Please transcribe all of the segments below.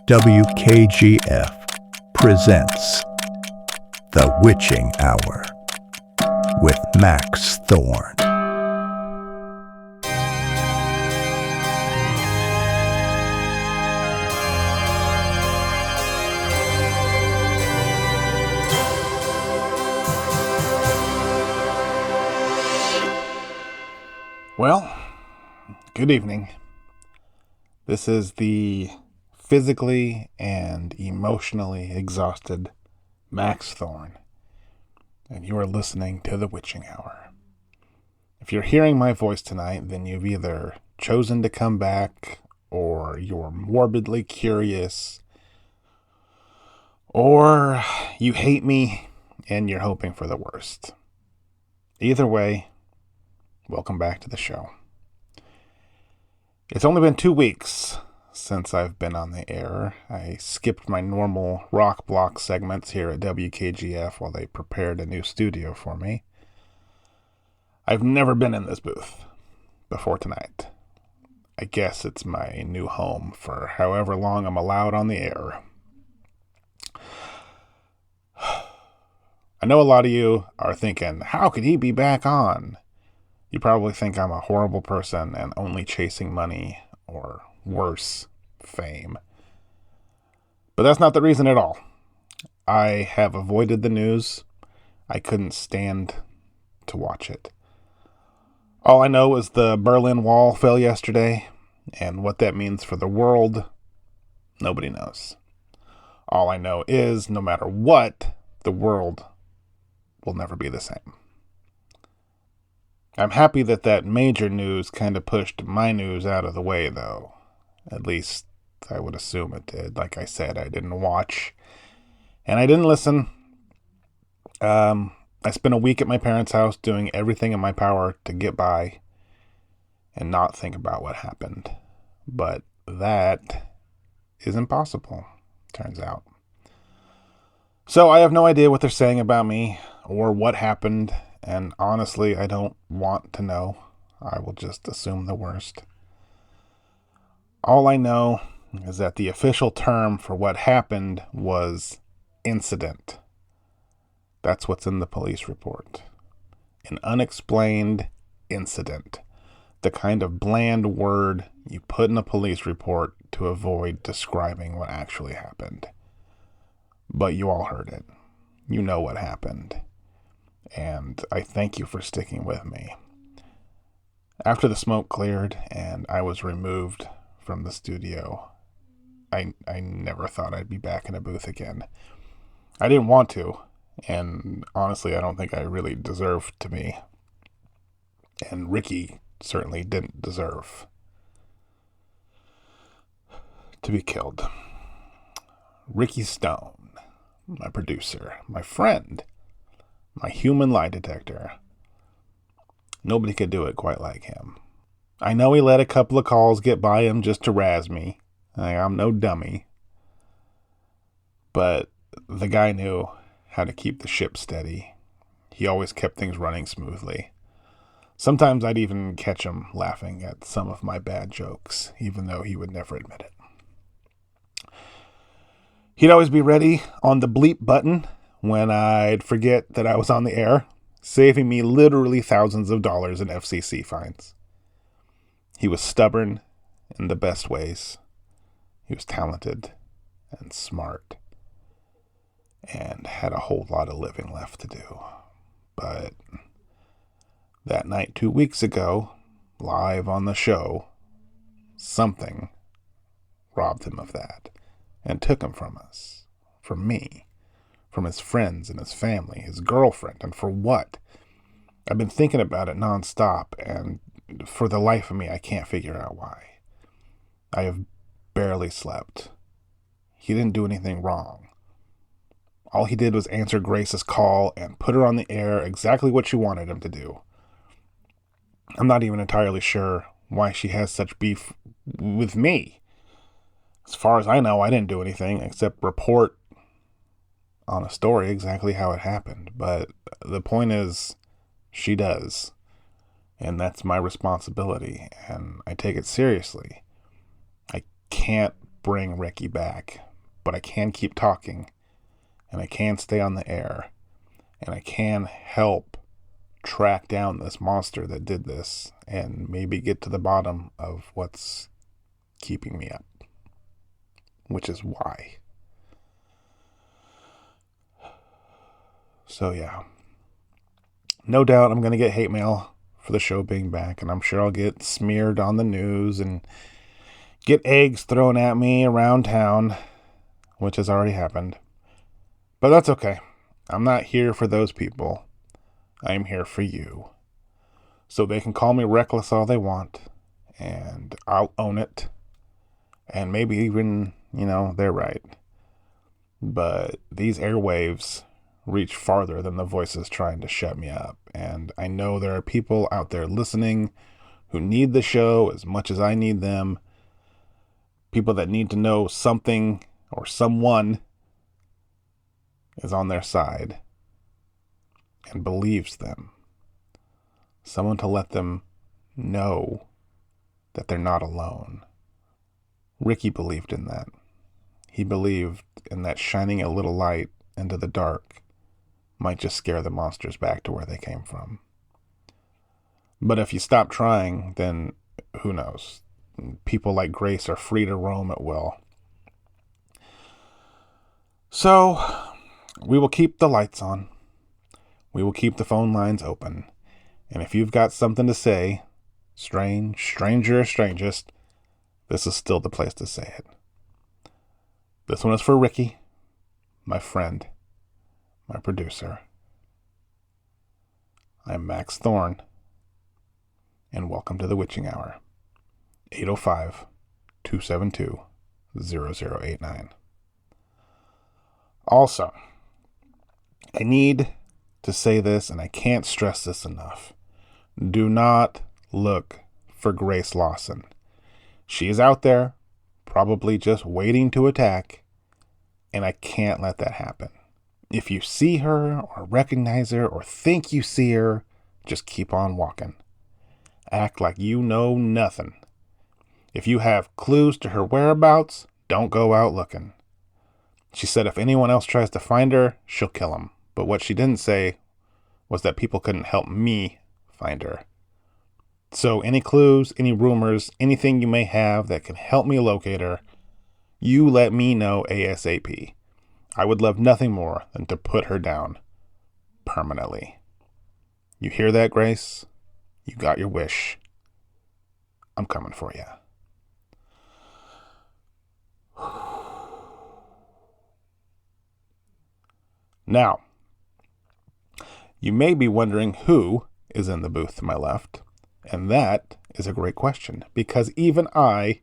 WKGF presents The Witching Hour with Max Thorn. Well, good evening. This is the physically and emotionally exhausted Max Thorn, and you are listening to The Witching Hour. If you're hearing my voice tonight, then you've either chosen to come back, or you're morbidly curious, or you hate me and you're hoping for the worst. Either way, welcome back to the show. It's only been 2 weeks since I've been on the air. I skipped my normal rock block segments here at WKGF while they prepared a new studio for me. I've never been in this booth before tonight. I guess it's my new home for however long I'm allowed on the air. I know a lot of you are thinking, how could he be back on? You probably think I'm a horrible person and only chasing money or worse, fame. But that's not the reason at all. I have avoided the news. I couldn't stand to watch it. All I know is the Berlin Wall fell yesterday, and what that means for the world, nobody knows. All I know is, no matter what, the world will never be the same. I'm happy that major news kind of pushed my news out of the way, though. At least I would assume it did. Like I said, I didn't watch and I didn't listen. I spent a week at my parents' house doing everything in my power to get by and not think about what happened. But that is impossible, turns out. So I have no idea what they're saying about me or what happened. And honestly, I don't want to know. I will just assume the worst. All I know is that the official term for what happened was incident. That's what's in the police report. An unexplained incident. The kind of bland word you put in a police report to avoid describing what actually happened. But you all heard it. You know what happened. And I thank you for sticking with me. After the smoke cleared and I was removed from the studio, I never thought I'd be back in a booth again. I didn't want to, and honestly, I don't think I really deserved to be. And Ricky certainly didn't deserve to be killed. Ricky Stone, my producer, my friend, my human lie detector. Nobody could do it quite like him. I know he let a couple of calls get by him just to razz me. I'm no dummy. But the guy knew how to keep the ship steady. He always kept things running smoothly. Sometimes I'd even catch him laughing at some of my bad jokes, even though he would never admit it. He'd always be ready on the bleep button when I'd forget that I was on the air, saving me literally thousands of dollars in FCC fines. He was stubborn in the best ways. He was talented and smart and had a whole lot of living left to do. But that night 2 weeks ago, live on the show, something robbed him of that and took him from us, from me, from his friends and his family, his girlfriend, and for what? I've been thinking about it nonstop, and for the life of me, I can't figure out why. I have barely slept. He didn't do anything wrong. All he did was answer Grace's call and put her on the air exactly what she wanted him to do. I'm not even entirely sure why she has such beef with me. As far as I know, I didn't do anything except report on a story exactly how it happened. But the point is, She does. And that's my responsibility, and I take it seriously. I can't bring Ricky back, but I can keep talking, and I can stay on the air, and I can help track down this monster that did this, and maybe get to the bottom of what's keeping me up, which is why. So yeah, no doubt I'm going to get hate mail for the show being back, and I'm sure I'll get smeared on the news and get eggs thrown at me around town, which has already happened. But that's okay. I'm not here for those people. I'm here for you. So they can call me reckless all they want, and I'll own it. And maybe even, they're right. But these airwaves reach farther than the voices trying to shut me up. And I know there are people out there listening who need the show as much as I need them. People that need to know something or someone is on their side and believes them. Someone to let them know that they're not alone. Ricky believed in that. He believed in that shining a little light into the dark might just scare the monsters back to where they came from. But if you stop trying, then who knows? People like Grace are free to roam at will. So, we will keep the lights on. We will keep the phone lines open. And if you've got something to say, strange, stranger, strangest, this is still the place to say it. This one is for Ricky, my friend, my producer. I'm Max Thorn, and welcome to the Witching Hour. 805-272-0089. Also, I need to say this, and I can't stress this enough. Do not look for Grace Lawson. She is out there, probably just waiting to attack, and I can't let that happen. If you see her or recognize her or think you see her, just keep on walking. Act like you know nothing. If you have clues to her whereabouts, don't go out looking. She said if anyone else tries to find her, she'll kill him. But what she didn't say was that people couldn't help me find her. So any clues, any rumors, anything you may have that can help me locate her, you let me know ASAP. I would love nothing more than to put her down permanently. You hear that, Grace? You got your wish. I'm coming for you. Now, you may be wondering who is in the booth to my left, and that is a great question, because even I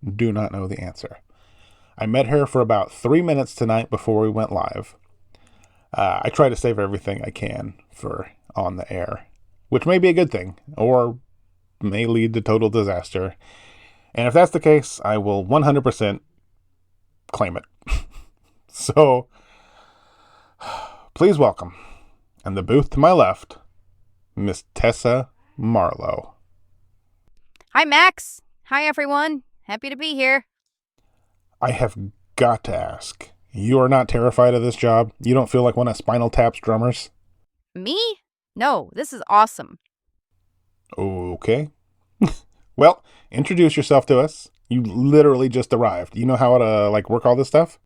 do not know the answer. I met her for about 3 minutes tonight before we went live. I try to save everything I can for on the air, which may be a good thing, or may lead to total disaster. And if that's the case, I will 100% claim it. So, please welcome, in the booth to my left, Miss Tessa Marlowe. Hi, Max. Hi, everyone. Happy to be here. I have got to ask, you are not terrified of this job? You don't feel like one of Spinal Tap's drummers? Me? No, this is awesome. Okay. Well, introduce yourself to us. You literally just arrived. You know how to, work all this stuff?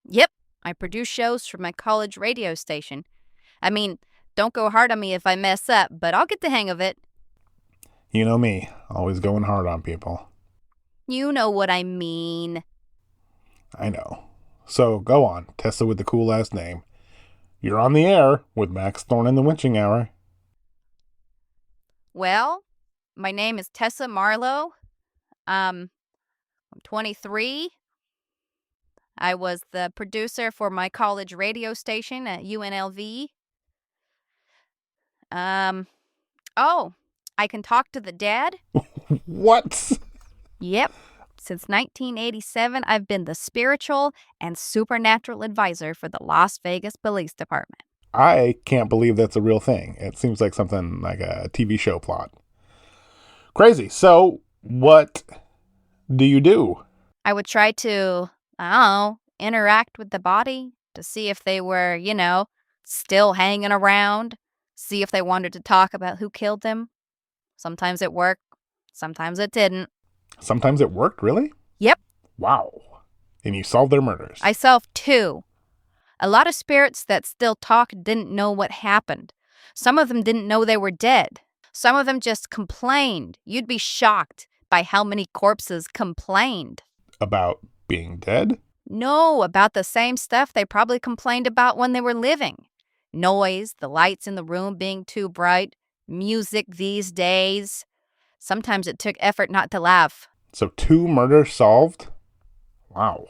Yep, I produce shows for my college radio station. I mean, don't go hard on me if I mess up, but I'll get the hang of it. You know me, always going hard on people. You know what I mean. I know. So, go on, Tessa with the cool last name. You're on the air with Max Thorn in the Witching Hour. Well, my name is Tessa Marlowe. I'm 23. I was the producer for my college radio station at UNLV. Oh, I can talk to the dead? What? Yep. Since 1987, I've been the spiritual and supernatural advisor for the Las Vegas Police Department. I can't believe that's a real thing. It seems like something like a TV show plot. Crazy. So, what do you do? I would try to, I don't know, interact with the body to see if they were, still hanging around, see if they wanted to talk about who killed them. Sometimes it worked, sometimes it didn't. Sometimes it worked, really? Yep. Wow. And you solved their murders. I solved 2. A lot of spirits that still talk didn't know what happened. Some of them didn't know they were dead. Some of them just complained. You'd be shocked by how many corpses complained. About being dead? No, about the same stuff they probably complained about when they were living. Noise, the lights in the room being too bright, music these days. Sometimes it took effort not to laugh. So 2 murders solved? Wow.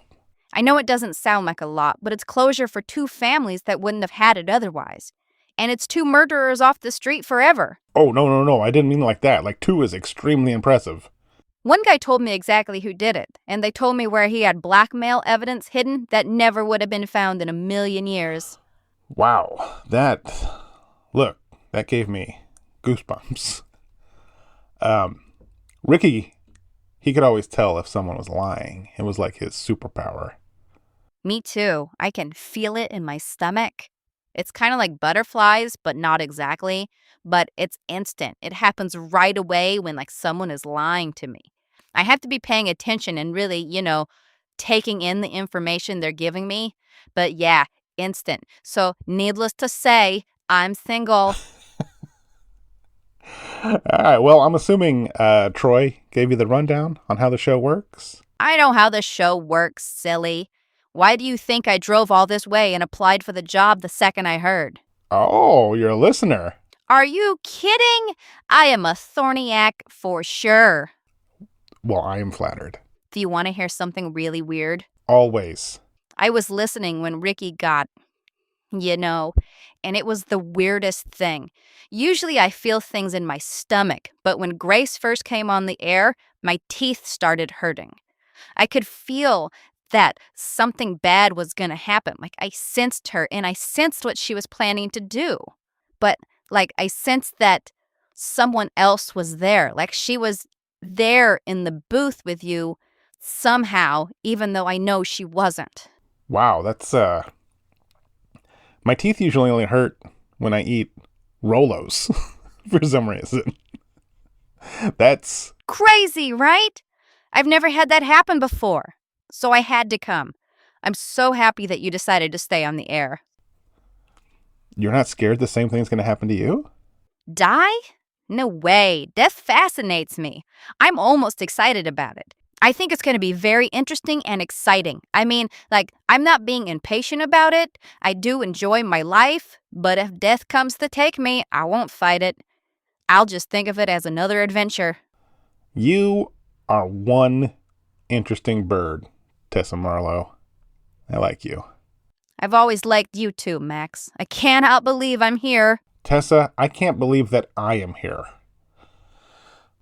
I know it doesn't sound like a lot, but it's closure for 2 families that wouldn't have had it otherwise. And it's 2 murderers off the street forever. Oh, no. I didn't mean like that. Like 2 is extremely impressive. One guy told me exactly who did it, and they told me where he had blackmail evidence hidden that never would have been found in a million years. Wow. Look, that gave me goosebumps. Ricky, he could always tell if someone was lying. It was like his superpower. Me too. I can feel it in my stomach. It's kind of like butterflies, but not exactly. But it's instant. It happens right away when someone is lying to me. I have to be paying attention and really, taking in the information they're giving me. But yeah, instant. So needless to say, I'm single. All right. Well, I'm assuming Troy gave you the rundown on how the show works. I know how the show works, silly. Why do you think I drove all this way and applied for the job the second I heard? Oh, you're a listener. Are you kidding? I am a Thorniac for sure. Well, I am flattered. Do you want to hear something really weird? Always. I was listening when Ricky got, and it was the weirdest thing. Usually I feel things in my stomach, but when Grace first came on the air, my teeth started hurting. I could feel that something bad was going to happen. I sensed her, and I sensed what she was planning to do. But, I sensed that someone else was there. She was there in the booth with you somehow, even though I know she wasn't. Wow, that's, my teeth usually only hurt when I eat Rolos for some reason. That's crazy, right? I've never had that happen before, so I had to come. I'm so happy that you decided to stay on the air. You're not scared the same thing's going to happen to you? Die? No way. Death fascinates me. I'm almost excited about it. I think it's going to be very interesting and exciting. I mean, I'm not being impatient about it. I do enjoy my life, but if death comes to take me, I won't fight it. I'll just think of it as another adventure. You are one interesting bird, Tessa Marlowe. I like you. I've always liked you too, Max. I cannot believe I'm here. Tessa, I can't believe that I am here.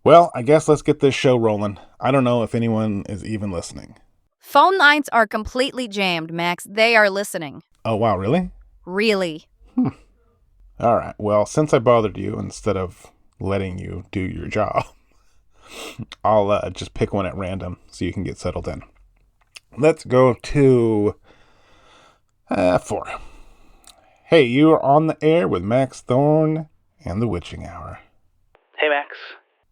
Well, I guess let's get this show rolling. I don't know if anyone is even listening. Phone lines are completely jammed, Max. They are listening. Oh, wow, really? Really? All right. Well, since I bothered you instead of letting you do your job, I'll just pick one at random so you can get settled in. Let's go to 4. Hey, you are on the air with Max Thorn and the Witching Hour. Hey, Max.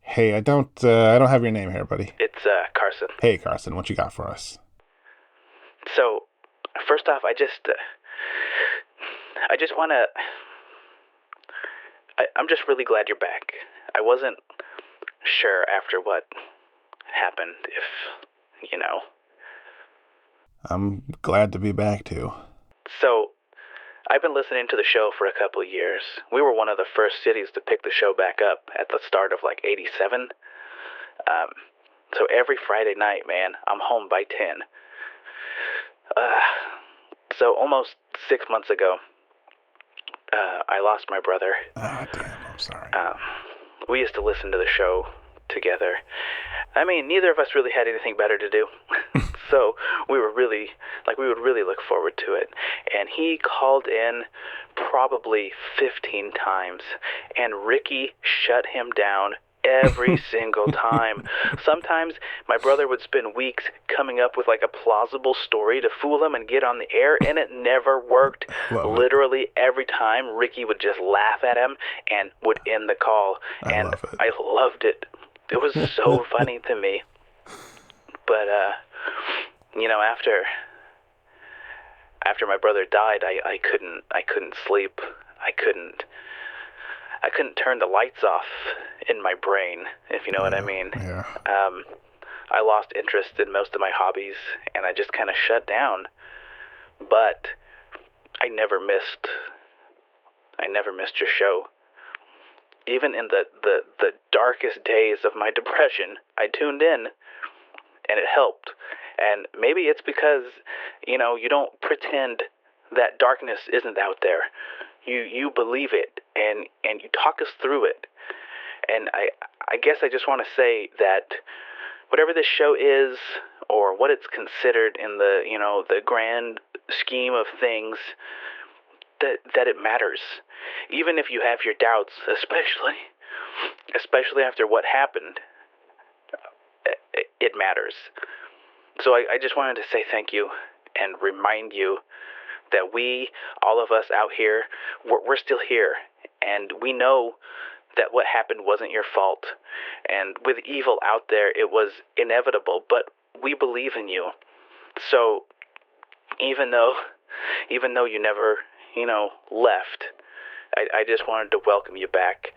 Hey, I don't have your name here, buddy. It's Carson. Hey, Carson, what you got for us? So, first off, I just want to. I'm just really glad you're back. I wasn't sure after what happened if, I'm glad to be back too. So, I've been listening to the show for a couple of years. We were one of the first cities to pick the show back up at the start of 87. So every Friday night, man, I'm home by 10. So almost 6 months ago, I lost my brother. Ah, damn, I'm sorry. We used to listen to the show together. I mean, neither of us really had anything better to do. So we would really look forward to it. And he called in probably 15 times, and Ricky shut him down every single time. Sometimes my brother would spend weeks coming up with like a plausible story to fool him and get on the air, and it never worked. Literally every time, Ricky would just laugh at him and would end the call. I loved it. It was so funny to me. But after my brother died, I couldn't sleep. I couldn't turn the lights off in my brain, if you know what I mean. Yeah. I lost interest in most of my hobbies, and I just kind of shut down. But I never missed your show. Even in the darkest days of my depression, I tuned in, and it helped. And maybe it's because, you don't pretend that darkness isn't out there. You believe it, and you talk us through it. And I guess I just want to say that whatever this show is, or what it's considered in the grand scheme of things, that it matters. Even if you have your doubts, especially after what happened, it matters. So I just wanted to say thank you and remind you that all of us out here, we're still here, and we know that what happened wasn't your fault. And with evil out there, it was inevitable, but we believe in you. So even though you never, left, I just wanted to welcome you back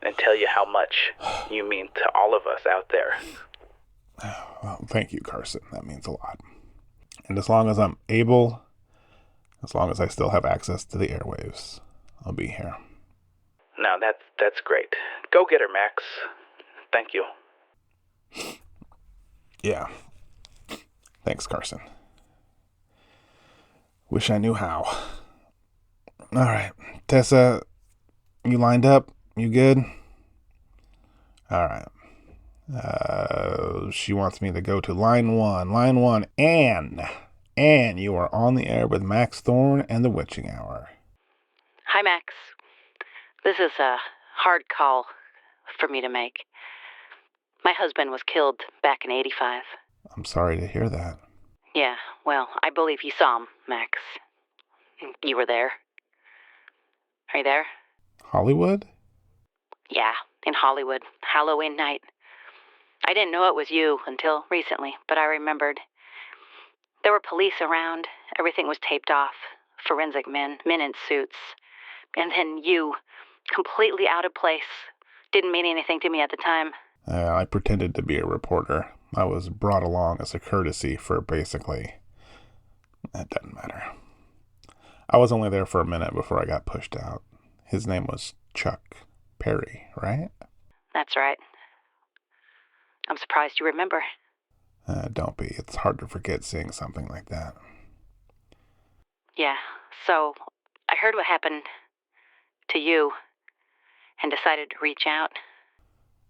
and tell you how much you mean to all of us out there. Well, thank you, Carson. That means a lot. And as long as I'm able, as long as I still have access to the airwaves, I'll be here. No, that's great. Go get her, Max. Thank you. Yeah. Thanks, Carson. Wish I knew how. All right. Tessa, you lined up? You good? All right. She wants me to go to line one, Anne, you are on the air with Max Thorn and the Witching Hour. Hi, Max. This is a hard call for me to make. My husband was killed back in '85. I'm sorry to hear that. Yeah, well, I believe you saw him, Max. You were there. Are you there? Hollywood? Yeah, in Hollywood, Halloween night. I didn't know it was you until recently, but I remembered. There were police around. Everything was taped off. Forensic men in suits. And then you, completely out of place. Didn't mean anything to me at the time. I pretended to be a reporter. I was brought along as a courtesy for basically... That doesn't matter. I was only there for a minute before I got pushed out. His name was Chuck Perry, right? That's right. I'm surprised you remember. Don't be. It's hard to forget seeing something like that. Yeah, so I heard what happened to you and decided to reach out.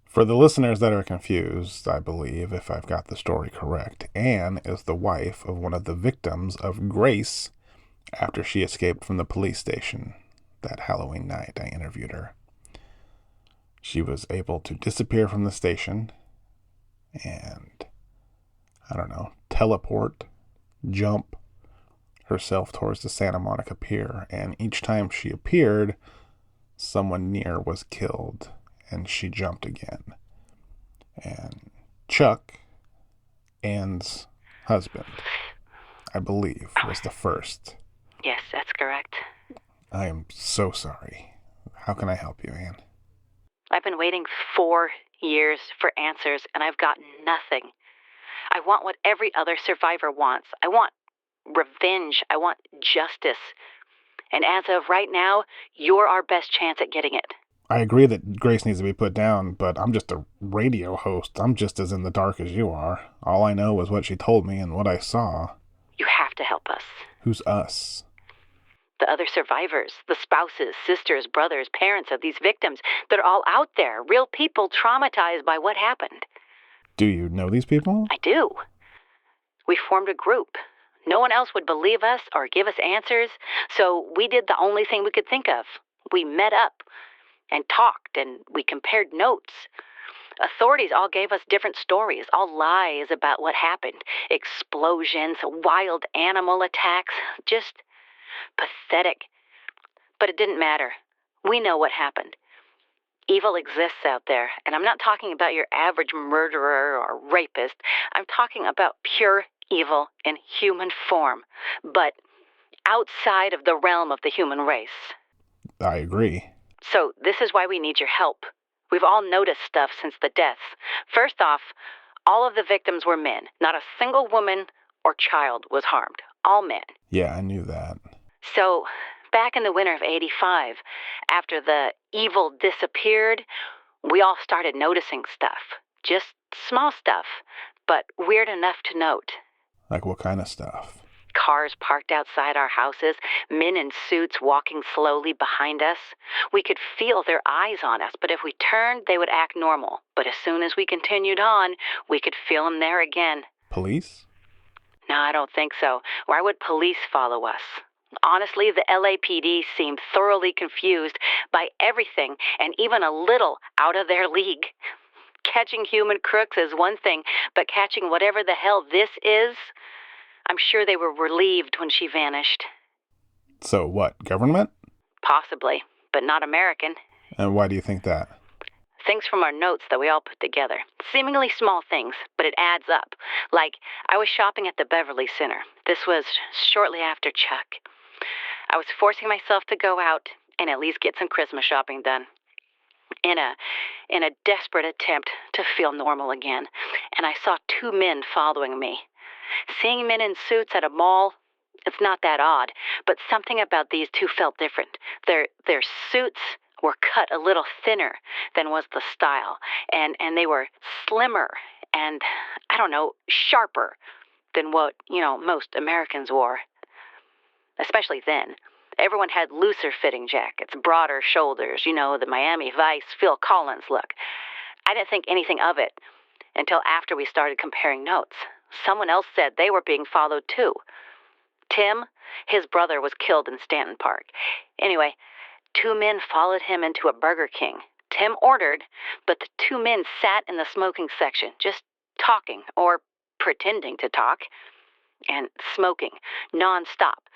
For the listeners that are confused, I believe, if I've got the story correct, Anne is the wife of one of the victims of Grace after she escaped from the police station that Halloween night I interviewed her. She was able to disappear from the station and, teleport, jump herself towards the Santa Monica Pier. And each time she appeared, someone near was killed, and she jumped again. And Chuck, Anne's husband, I believe, was the first. Yes, that's correct. I am so sorry. How can I help you, Anne? I've been waiting 4 years for answers, and I've gotten nothing. I want what every other survivor wants. I want revenge. I want justice. And as of right now, you're our best chance at getting it. I agree that Grace needs to be put down, but I'm just a radio host. I'm just as in the dark as you are. All I know is what she told me and what I saw. You have to help us. Who's us? The other survivors, the spouses, sisters, brothers, parents of these victims. They're all out there, real people traumatized by what happened. Do you know these people? I do. We formed a group. No one else would believe us or give us answers, so we did the only thing we could think of. We met up and talked, and we compared notes. Authorities all gave us different stories, all lies about what happened. Explosions, wild animal attacks, just pathetic. But it didn't matter. We know what happened. Evil exists out there, and I'm not talking about your average murderer or rapist. I'm talking about pure evil in human form, but outside of the realm of the human race. I agree. So this is why we need your help. We've all noticed stuff since the deaths. First off, all of the victims were men. Not a single woman or child was harmed. All men. Yeah, I knew that. So, back in the winter of '85, after the evil disappeared, we all started noticing stuff. Just small stuff, but weird enough to note. Like what kind of stuff? Cars parked outside our houses, men in suits walking slowly behind us. We could feel their eyes on us, but if we turned, they would act normal. But as soon as we continued on, we could feel them there again. Police? No, I don't think so. Why would police follow us? Honestly, the LAPD seemed thoroughly confused by everything and even a little out of their league. Catching human crooks is one thing, but catching whatever the hell this is, I'm sure they were relieved when she vanished. So what, government? Possibly, but not American. And why do you think that? Things from our notes that we all put together. Seemingly small things, but it adds up. Like, I was shopping at the Beverly Center. This was shortly after Chuck. I was forcing myself to go out and at least get some Christmas shopping done. In a desperate attempt to feel normal again, and I saw two men following me. Seeing men in suits at a mall, it's not that odd, but something about these two felt different. Their suits were cut a little thinner than was the style, and they were slimmer and, I don't know, sharper than what, most Americans wore. Especially then. Everyone had looser fitting jackets, broader shoulders, the Miami Vice, Phil Collins look. I didn't think anything of it until after we started comparing notes. Someone else said they were being followed too. Tim, his brother, was killed in Stanton Park. Anyway, two men followed him into a Burger King. Tim ordered, but the two men sat in the smoking section, just talking, or pretending to talk, and smoking, nonstop.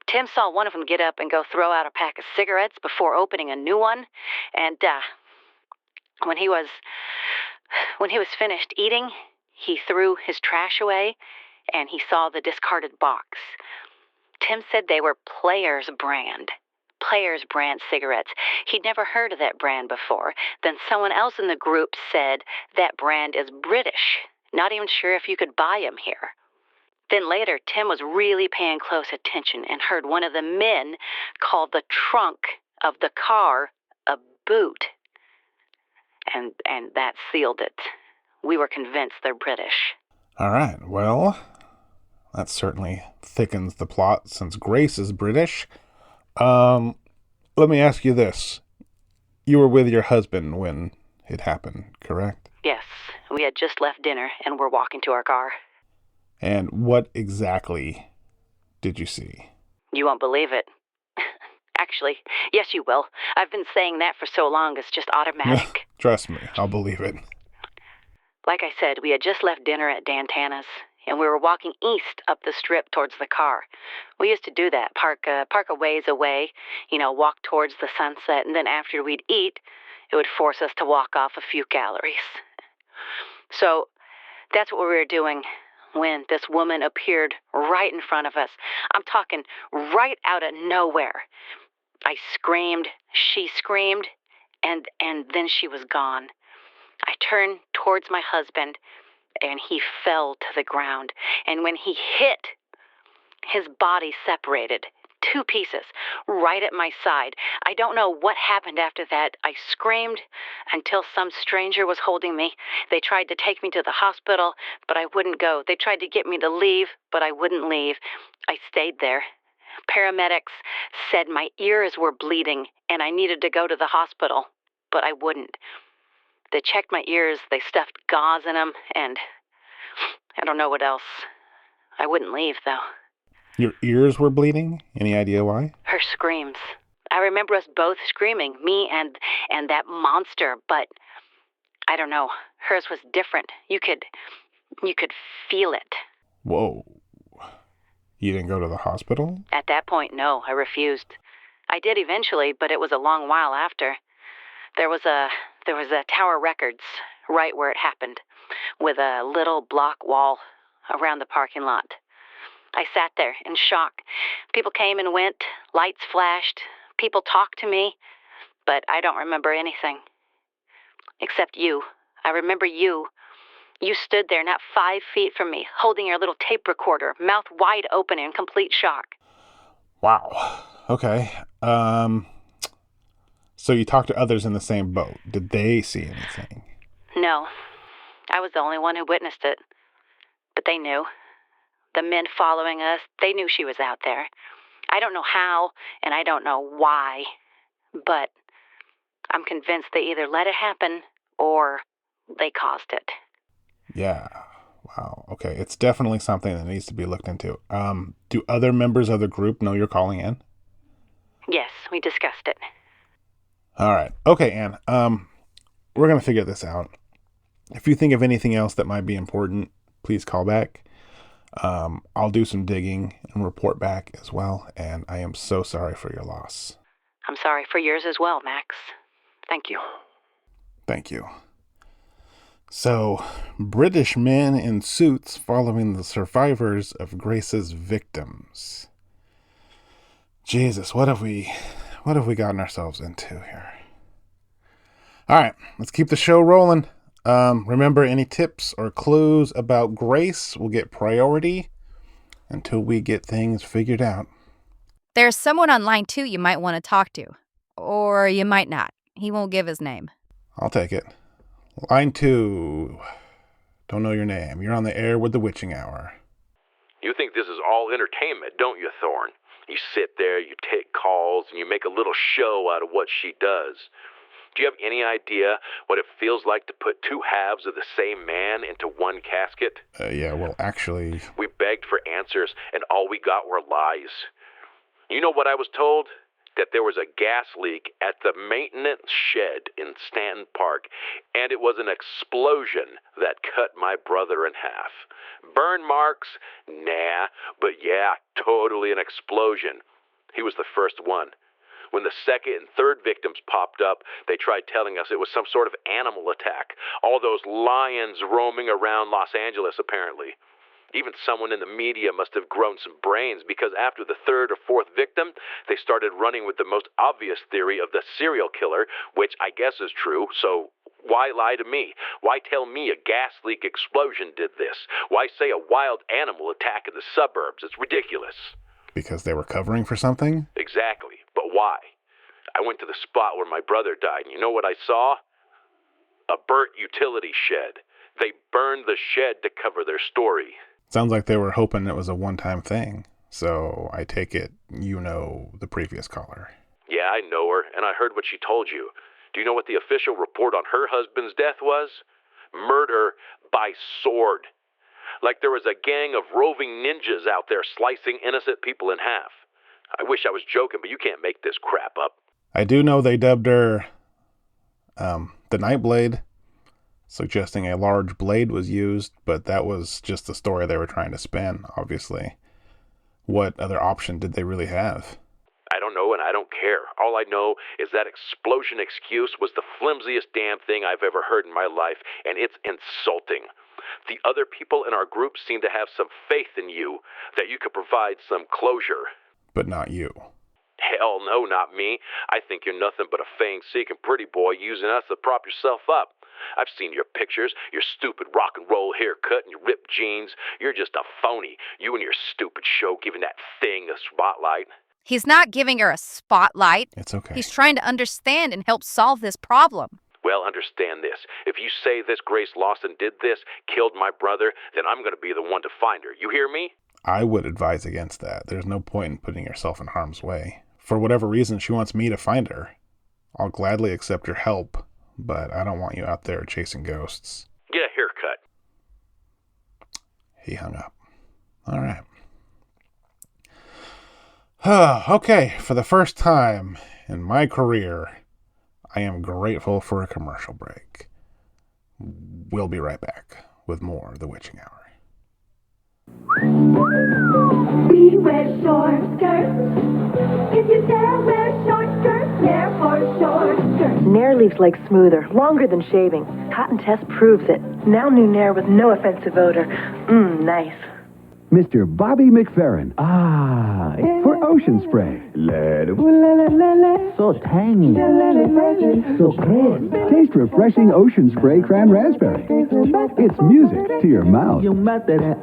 Tim saw one of them get up and go throw out a pack of cigarettes before opening a new one, and when he was finished eating, he threw his trash away, and he saw the discarded box. Tim said they were Players brand cigarettes. He'd never heard of that brand before. Then someone else in the group said that brand is British. Not even sure if you could buy them here. Then later, Tim was really paying close attention and heard one of the men call the trunk of the car a boot. And that sealed it. We were convinced they're British. All right, well, that certainly thickens the plot since Grace is British. Let me ask you this. You were with your husband when it happened, correct? Yes, we had just left dinner and were walking to our car. And what exactly did you see? You won't believe it. Actually, yes you will. I've been saying that for so long, it's just automatic. Trust me, I'll believe it. Like I said, we had just left dinner at Dantana's, and we were walking east up the strip towards the car. We used to do that, park a ways away, walk towards the sunset, and then after we'd eat, it would force us to walk off a few calories. So that's what we were doing when this woman appeared right in front of us. I'm talking right out of nowhere. I screamed, she screamed, and then she was gone. I turned towards my husband, and he fell to the ground. And when he hit, his body separated, 2 pieces, right at my side. I don't know what happened after that. I screamed until some stranger was holding me. They tried to take me to the hospital, but I wouldn't go. They tried to get me to leave, but I wouldn't leave. I stayed there. Paramedics said my ears were bleeding and I needed to go to the hospital, but I wouldn't. They checked my ears, they stuffed gauze in them, and I don't know what else. I wouldn't leave, though. Your ears were bleeding? Any idea why? Her screams. I remember us both screaming, me and that monster, but I don't know. Hers was different. You could feel it. Whoa. You didn't go to the hospital? At that point, no, I refused. I did eventually, but it was a long while after. There was a Tower Records right where it happened, with a little block wall around the parking lot. I sat there in shock. People came and went, lights flashed, people talked to me, but I don't remember anything. Except you. I remember you. You stood there not 5 feet from me, holding your little tape recorder, mouth wide open in complete shock. Wow. Okay. So you talked to others in the same boat. Did they see anything? No. I was the only one who witnessed it. But they knew. The men following us, they knew she was out there. I don't know how, and I don't know why, but I'm convinced they either let it happen or they caused it. Yeah. Wow. Okay. It's definitely something that needs to be looked into. Do other members of the group know you're calling in? Yes, we discussed it. All right. Okay, Ann. We're going to figure this out. If you think of anything else that might be important, please call back. I'll do some digging and report back as well. And I am so sorry for your loss. I'm sorry for yours as well, Max. Thank you. Thank you. So, British men in suits following the survivors of Grace's victims. Jesus, what have we gotten ourselves into here? All right, let's keep the show rolling. Remember, any tips or clues about Grace will get priority until we get things figured out. There's someone on line 2 you might want to talk to. Or you might not. He won't give his name. I'll take it. Line 2. Don't know your name. You're on the air with the Witching Hour. You think this is all entertainment, don't you, Thorn? You sit there, you take calls, and you make a little show out of what she does. Do you have any idea what it feels like to put 2 halves of the same man into one casket? Yeah, well, actually... We begged for answers, and all we got were lies. You know what I was told? That there was a gas leak at the maintenance shed in Stanton Park, and it was an explosion that cut my brother in half. Burn marks? Nah, but yeah, totally an explosion. He was the first one. When the second and third victims popped up, they tried telling us it was some sort of animal attack. All those lions roaming around Los Angeles, apparently. Even someone in the media must have grown some brains, because after the third or fourth victim, they started running with the most obvious theory of the serial killer, which I guess is true, so why lie to me? Why tell me a gas leak explosion did this? Why say a wild animal attack in the suburbs? It's ridiculous. Because they were covering for something? Exactly, but why? I went to the spot where my brother died, and you know what I saw? A burnt utility shed. They burned the shed to cover their story. Sounds like they were hoping it was a one-time thing. So I take it you know the previous caller. Yeah, I know her, and I heard what she told you. Do you know what the official report on her husband's death was? Murder by sword. Like there was a gang of roving ninjas out there slicing innocent people in half. I wish I was joking, but you can't make this crap up. I do know they dubbed her the Nightblade, suggesting a large blade was used, but that was just the story they were trying to spin, obviously. What other option did they really have? I don't know, and I don't care. All I know is that explosion excuse was the flimsiest damn thing I've ever heard in my life, and it's insulting. The other people in our group seem to have some faith in you, that you could provide some closure. But not you. Hell no, not me. I think you're nothing but a fame-seeking pretty boy using us to prop yourself up. I've seen your pictures, your stupid rock and roll haircut and your ripped jeans. You're just a phony. You and your stupid show giving that thing a spotlight. He's not giving her a spotlight. It's okay. He's trying to understand and help solve this problem. Well, understand this. If you say this Grace Lawson did this, killed my brother, then I'm going to be the one to find her. You hear me? I would advise against that. There's no point in putting yourself in harm's way. For whatever reason she wants me to find her, I'll gladly accept your help, but I don't want you out there chasing ghosts. Get a haircut. He hung up. All right. Okay, for the first time in my career, I am grateful for a commercial break. We'll be right back with more of The Witching Hour. We wear short skirts. If you dare wear short skirts, Nair for short skirts. Nair leaves legs smoother, longer than shaving. Cotton test proves it. Now new Nair with no offensive odor. Nice. Mr. Bobby McFerrin. Ah, it's for ocean spray. So tangy. So crisp. Taste refreshing ocean spray cran raspberry. It's music to your mouth.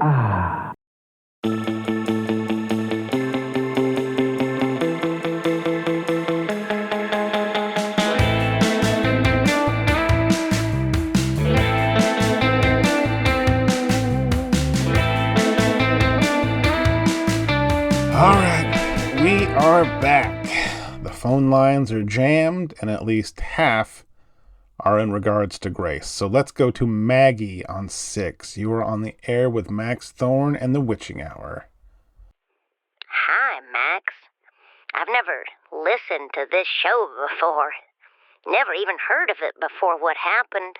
Ah. All right, we are back. The phone lines are jammed, and at least half are in regards to Grace. So let's go to Maggie on 6. You are on the air with Max Thorn and The Witching Hour. Hi, Max. I've never listened to this show before. Never even heard of it before what happened.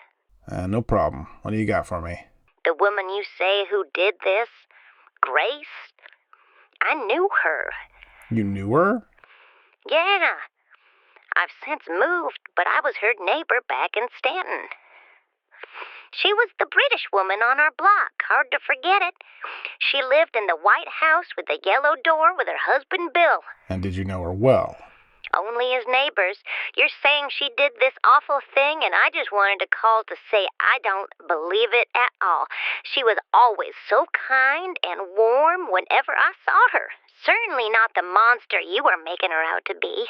No problem. What do you got for me? The woman you say who did this, Grace? I knew her. You knew her? Yeah. I've since moved, but I was her neighbor back in Stanton. She was the British woman on our block. Hard to forget it. She lived in the White House with the yellow door with her husband, Bill. And did you know her well? Only as neighbors. You're saying she did this awful thing, and I just wanted to call to say I don't believe it at all. She was always so kind and warm whenever I saw her. Certainly not the monster you are making her out to be.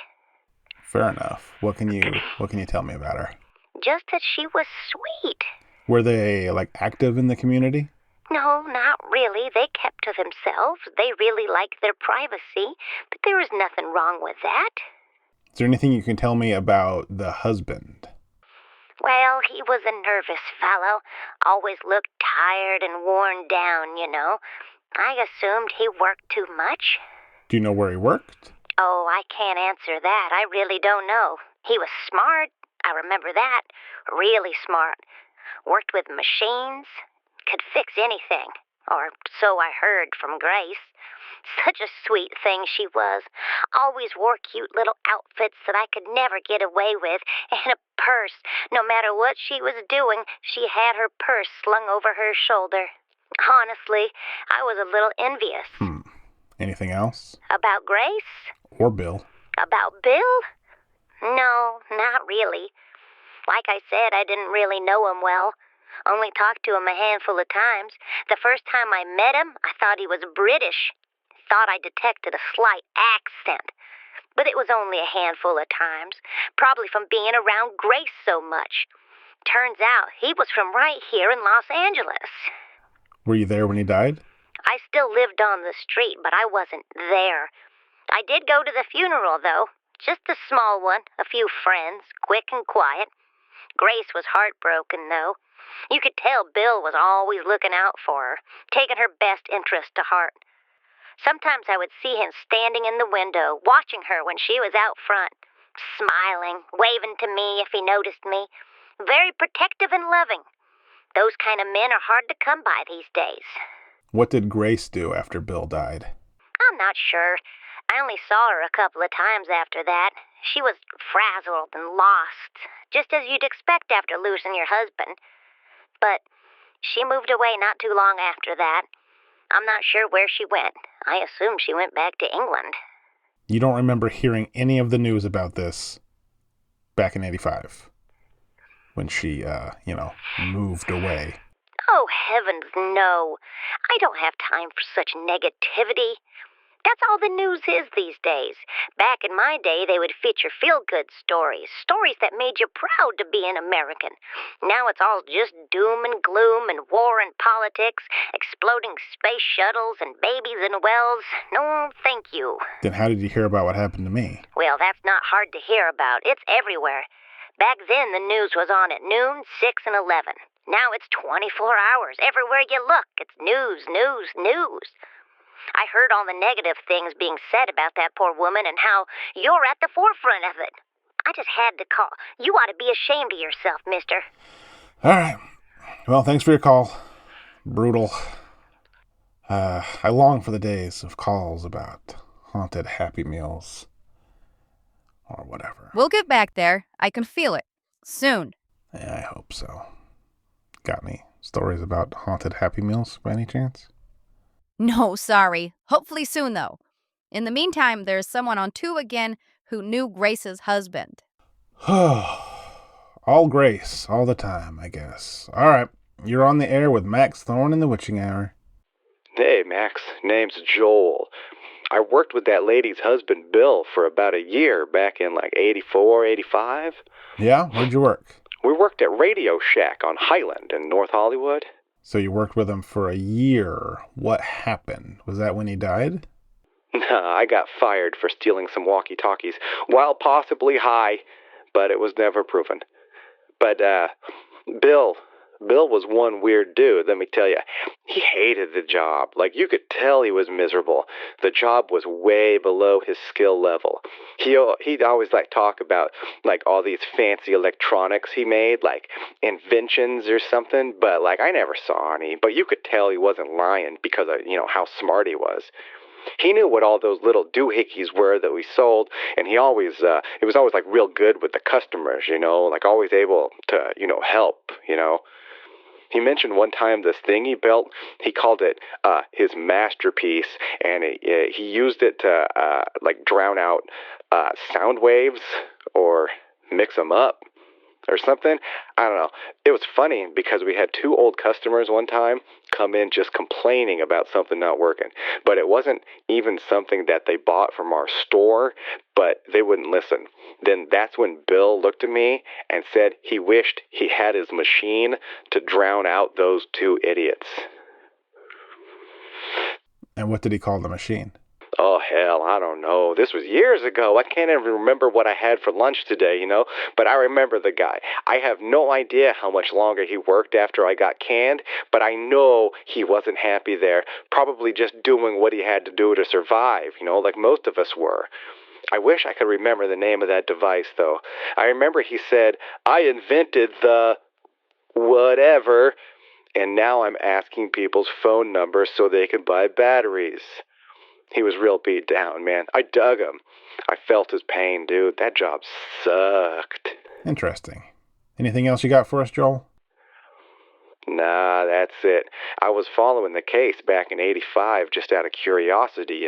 Fair enough. What can you tell me about her? Just that she was sweet. Were they, active in the community? No, not really. They kept to themselves. They really liked their privacy, but there was nothing wrong with that. Is there anything you can tell me about the husband? Well, he was a nervous fellow. Always looked tired and worn down, you know. I assumed he worked too much. Do you know where he worked? Oh, I can't answer that. I really don't know. He was smart. I remember that. Really smart. Worked with machines. Could fix anything. Or so I heard from Grace. Such a sweet thing she was. Always wore cute little outfits that I could never get away with. And a purse. No matter what she was doing, she had her purse slung over her shoulder. Honestly, I was a little envious. Anything else? About Grace? Or Bill? About Bill? No, not really. Like I said, I didn't really know him well. Only talked to him a handful of times. The first time I met him, I thought he was British. Thought I detected a slight accent. But it was only a handful of times. Probably from being around Grace so much. Turns out he was from right here in Los Angeles. Were you there when he died? I still lived on the street, but I wasn't there. I did go to the funeral, though. Just a small one, a few friends, quick and quiet. Grace was heartbroken, though. You could tell Bill was always looking out for her, taking her best interest to heart. Sometimes I would see him standing in the window, watching her when she was out front, smiling, waving to me if he noticed me. Very protective and loving. Those kind of men are hard to come by these days. What did Grace do after Bill died? I'm not sure. I only saw her a couple of times after that. She was frazzled and lost, just as you'd expect after losing your husband. But she moved away not too long after that. I'm not sure where she went. I assume she went back to England. You don't remember hearing any of the news about this back in 85? When she, moved away? Oh, heavens, no. I don't have time for such negativity. That's all the news is these days. Back in my day, they would feature feel-good stories, stories that made you proud to be an American. Now it's all just doom and gloom and war and politics, exploding space shuttles and babies in wells. No, thank you. Then how did you hear about what happened to me? Well, that's not hard to hear about. It's everywhere. Back then, the news was on at noon, 6, and 11. Now it's 24 hours. Everywhere you look, it's news, news, news. I heard all the negative things being said about that poor woman and how you're at the forefront of it. I just had to call. You ought to be ashamed of yourself, mister. All right. Well, thanks for your call. Brutal. I long for the days of calls about haunted Happy Meals. Or whatever. We'll get back there. I can feel it. Soon. Yeah, I hope so. Got any stories about haunted Happy Meals by any chance? No, sorry. Hopefully soon, though. In the meantime, there's someone on 2 again who knew Grace's husband. All Grace, all the time, I guess. All right, you're on the air with Max Thorn in the Witching Hour. Hey, Max. Name's Joel. I worked with that lady's husband, Bill, for about a year back in like 84, 85. Yeah? Where'd you work? We worked at Radio Shack on Highland in North Hollywood. So you worked with him for a year. What happened? Was that when he died? Nah, I got fired for stealing some walkie-talkies while possibly high, but it was never proven. But, Bill was one weird dude, let me tell you. He hated the job. Like, you could tell he was miserable. The job was way below his skill level. He'd always, talk about, all these fancy electronics he made, inventions or something, but, I never saw any. But you could tell he wasn't lying because of, how smart he was. He knew what all those little doohickeys were that we sold, and he always, it was always, real good with the customers, always able to, help, He mentioned one time this thing he built, he called it his masterpiece, and he used it to, drown out sound waves or mix them up or something. I don't know. It was funny because we had 2 old customers one time come in just complaining about something not working. But it wasn't even something that they bought from our store, but they wouldn't listen. Then that's when Bill looked at me and said he wished he had his machine to drown out those 2 idiots. And what did he call the machine? Oh, hell, I don't know. This was years ago. I can't even remember what I had for lunch today, But I remember the guy. I have no idea how much longer he worked after I got canned, but I know he wasn't happy there. Probably just doing what he had to do to survive, like most of us were. I wish I could remember the name of that device, though. I remember he said, I invented the whatever, and now I'm asking people's phone numbers so they can buy batteries. He was real beat down, man. I dug him. I felt his pain, dude. That job sucked. Interesting. Anything else you got for us, Joel? Nah, that's it. I was following the case back in 85 just out of curiosity,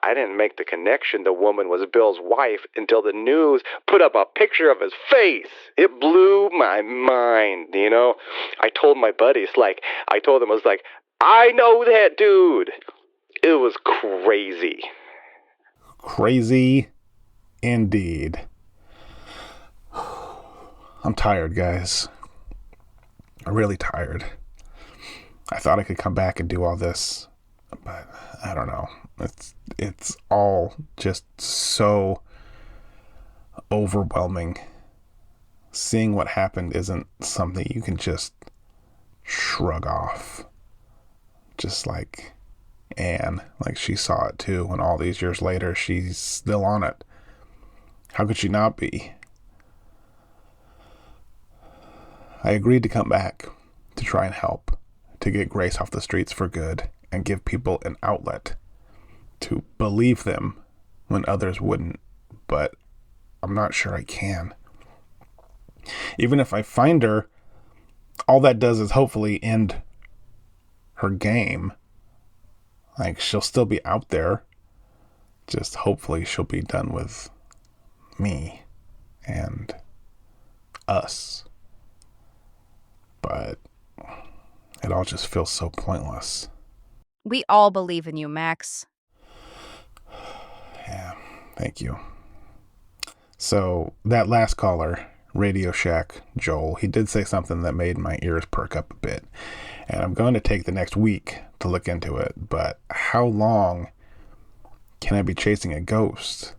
I didn't make the connection the woman was Bill's wife until the news put up a picture of his face. It blew my mind, I told my buddies, I told them, I was like, I know that dude. It was crazy. Crazy indeed. I'm tired, guys. I'm really tired. I thought I could come back and do all this, but I don't know. It's all just so overwhelming. Seeing what happened isn't something you can just shrug off. Just like Anne, she saw it too, and all these years later, she's still on it. How could she not be? I agreed to come back to try and help, to get Grace off the streets for good, and give people an outlet to believe them when others wouldn't, but I'm not sure I can. Even if I find her, all that does is hopefully end her game. She'll still be out there. Just hopefully she'll be done with me and us. But it all just feels so pointless. We all believe in you, Max. Yeah, thank you. So that last caller, Radio Shack Joel, he did say something that made my ears perk up a bit. And I'm going to take the next week to look into it. But how long can I be chasing a ghost?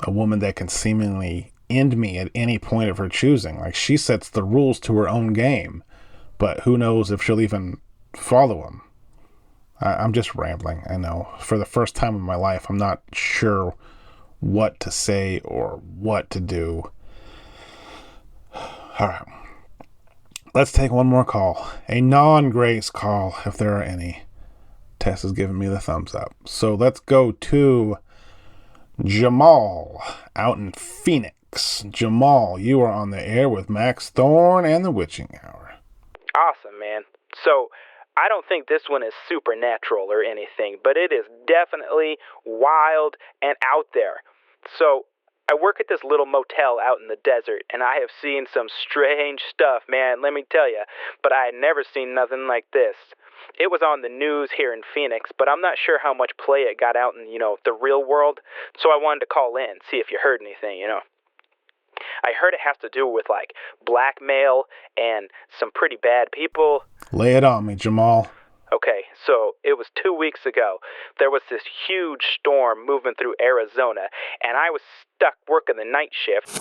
A woman that can seemingly end me at any point of her choosing. She sets the rules to her own game. But who knows if she'll even follow them. I'm just rambling, I know. For the first time in my life, I'm not sure what to say or what to do. All right. Let's take one more call. A non-Grace call, if there are any. Tess is giving me the thumbs up. So let's go to Jamal out in Phoenix. Jamal, you are on the air with Max Thorn and the Witching Hour. Awesome, man. So, I don't think this one is supernatural or anything, but it is definitely wild and out there. So, I work at this little motel out in the desert, and I have seen some strange stuff, man, let me tell you. But I had never seen nothing like this. It was on the news here in Phoenix, but I'm not sure how much play it got out in, the real world. So I wanted to call in, see if you heard anything, I heard it has to do with, blackmail and some pretty bad people. Lay it on me, Jamal. Okay, so it was 2 weeks ago. There was this huge storm moving through Arizona, and I was stuck working the night shift.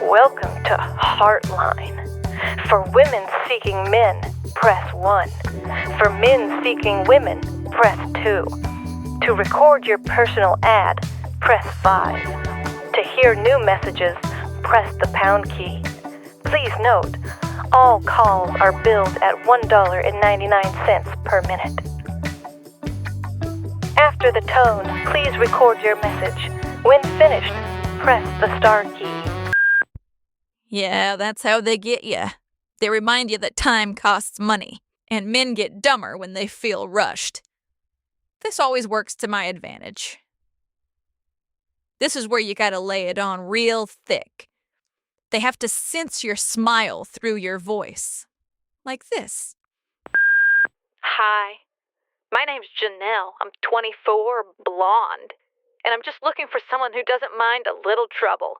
Welcome to Heartline. For women seeking men, press 1. For men seeking women, press 2. To record your personal ad, press 5. To hear new messages, press the pound key. Please note, all calls are billed at $1.99 per minute. After the tone, please record your message. When finished, press the star key. Yeah, that's how they get you. They remind you that time costs money, and men get dumber when they feel rushed. This always works to my advantage. This is where you gotta lay it on real thick. They have to sense your smile through your voice. Like this. Hi, my name's Janelle. I'm 24, blonde, and I'm just looking for someone who doesn't mind a little trouble.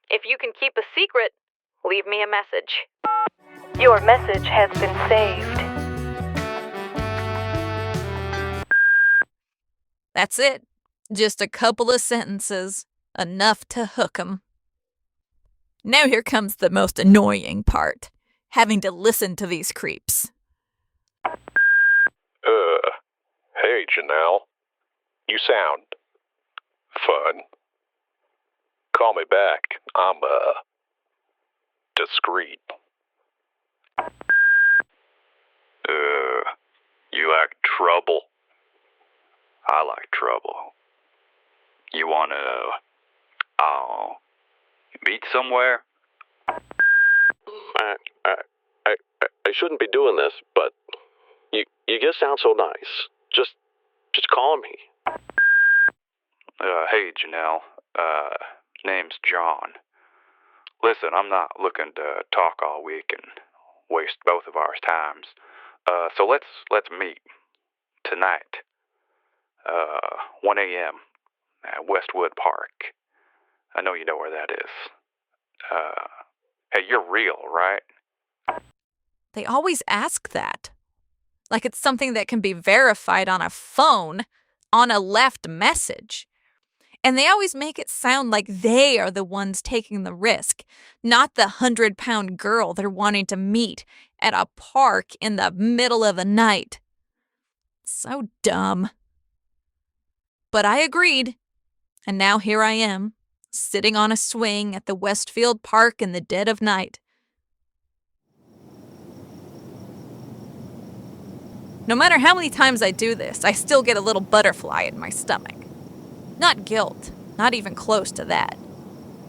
If you can keep a secret, leave me a message. Your message has been saved. That's it. Just a couple of sentences. Enough to hook 'em. Now here comes the most annoying part. Having to listen to these creeps. Hey, Janelle. You sound fun. Call me back. I'm, discreet. You like trouble? I like trouble. You wanna, meet somewhere? I shouldn't be doing this, but you just sound so nice. Just call me. Hey, Janelle. Name's John. Listen, I'm not looking to talk all week and waste both of our times. So let's meet tonight. 1 a.m. at Westwood Park. I know you know where that is. Hey, you're real, right? They always ask that. Like it's something that can be verified on a phone, on a left message. And they always make it sound like they are the ones taking the risk, not the 100-pound girl they're wanting to meet at a park in the middle of the night. So dumb. But I agreed. And now here I am, sitting on a swing at the Westfield Park in the dead of night. No matter how many times I do this, I still get a little butterfly in my stomach. Not guilt, not even close to that.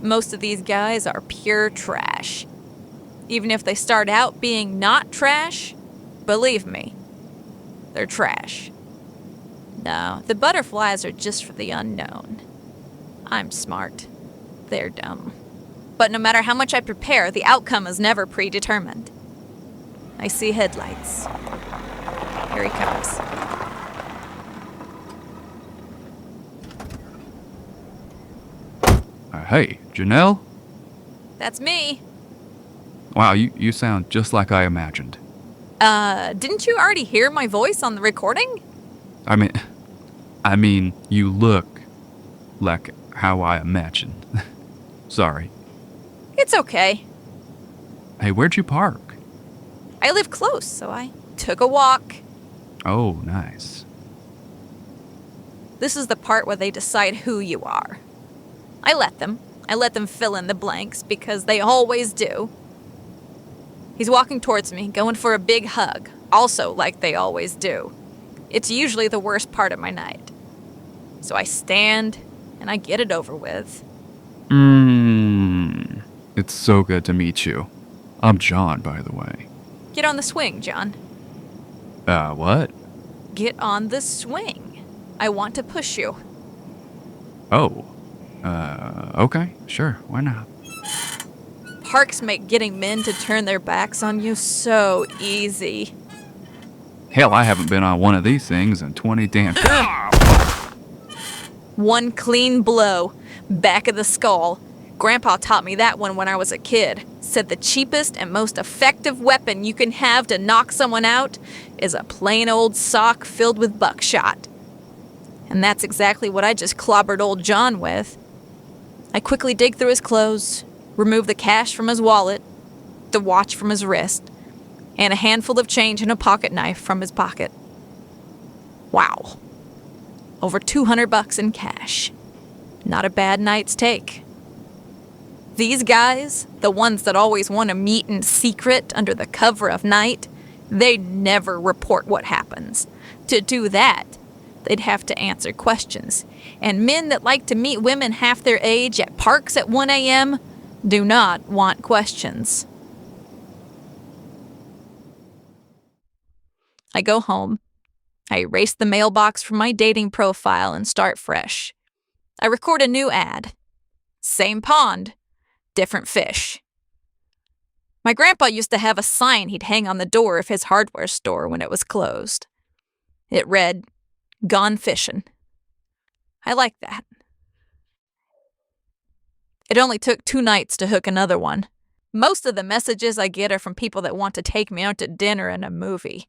Most of these guys are pure trash. Even if they start out being not trash, believe me, they're trash. No, the butterflies are just for the unknown. I'm smart. They're dumb. But no matter how much I prepare, the outcome is never predetermined. I see headlights. Here he comes. Hey, Janelle? That's me. Wow, you sound just like I imagined. Didn't you already hear my voice on the recording? I mean, you look like how I imagined. Sorry. It's okay. Hey, where'd you park? I live close, so I took a walk. Oh, nice. This is the part where they decide who you are. I let them fill in the blanks because they always do. He's walking towards me, going for a big hug, also like they always do. It's usually the worst part of my night. So I stand and I get it over with. It's so good to meet you. I'm John, by the way. Get on the swing, John. What? Get on the swing. I want to push you. Oh. Okay, sure, why not? Parks make getting men to turn their backs on you so easy. Hell, I haven't been on one of these things in 20 damn... One clean blow. Back of the skull. Grandpa taught me that one when I was a kid. Said the cheapest and most effective weapon you can have to knock someone out is a plain old sock filled with buckshot. And that's exactly what I just clobbered old John with. I quickly dig through his clothes, remove the cash from his wallet, the watch from his wrist, and a handful of change and a pocket knife from his pocket. Wow. Over $200 in cash. Not a bad night's take. These guys, the ones that always want to meet in secret under the cover of night, they never report what happens. To do that, they'd have to answer questions. And men that like to meet women half their age at parks at 1 a.m. do not want questions. I go home. I erase the mailbox from my dating profile and start fresh. I record a new ad. Same pond, different fish. My grandpa used to have a sign he'd hang on the door of his hardware store when it was closed. It read, "Gone Fishin'." I like that. It only took 2 nights to hook another one. Most of the messages I get are from people that want to take me out to dinner and a movie.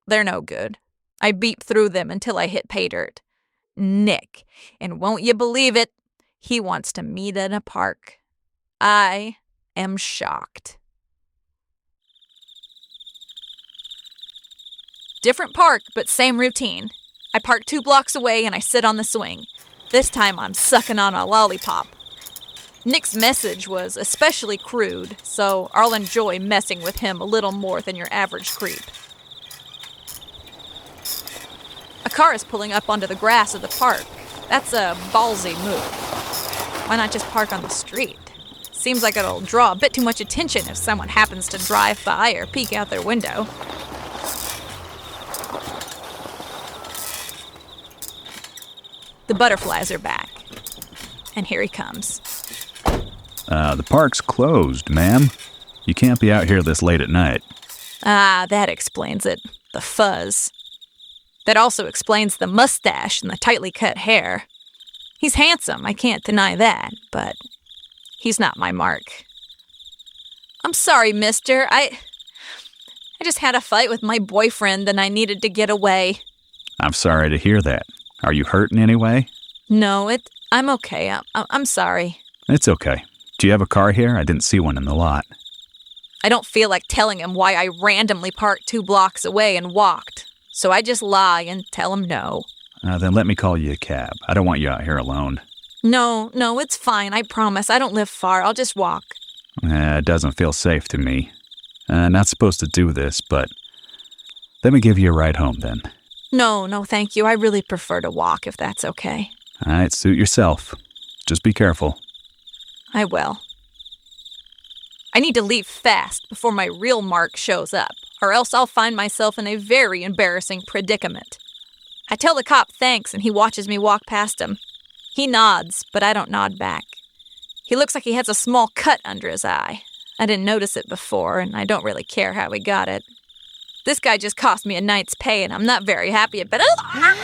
They're no good. I beep through them until I hit pay dirt. Nick, and won't you believe it, he wants to meet in a park. I am shocked. Different park, but same routine. I park 2 blocks away and I sit on the swing. This time I'm sucking on a lollipop. Nick's message was especially crude, so I'll enjoy messing with him a little more than your average creep. A car is pulling up onto the grass of the park. That's a ballsy move. Why not just park on the street? Seems like it'll draw a bit too much attention if someone happens to drive by or peek out their window. The butterflies are back. And here he comes. The park's closed, ma'am. You can't be out here this late at night. Ah, that explains it. The fuzz. That also explains the mustache and the tightly cut hair. He's handsome, I can't deny that, but he's not my mark. I'm sorry, mister. I just had a fight with my boyfriend and I needed to get away. I'm sorry to hear that. Are you hurt in any way? No, I'm okay. I'm sorry. It's okay. Do you have a car here? I didn't see one in the lot. I don't feel like telling him why I randomly parked 2 blocks away and walked. So I just lie and tell him no. Then let me call you a cab. I don't want you out here alone. No, it's fine. I promise. I don't live far. I'll just walk. It doesn't feel safe to me. Not supposed to do this, but let me give you a ride home then. No, thank you. I really prefer to walk if that's okay. All right, suit yourself. Just be careful. I will. I need to leave fast before my real mark shows up, or else I'll find myself in a very embarrassing predicament. I tell the cop thanks and he watches me walk past him. He nods, but I don't nod back. He looks like he has a small cut under his eye. I didn't notice it before, and I don't really care how he got it. This guy just cost me a night's pay, and I'm not very happy about it.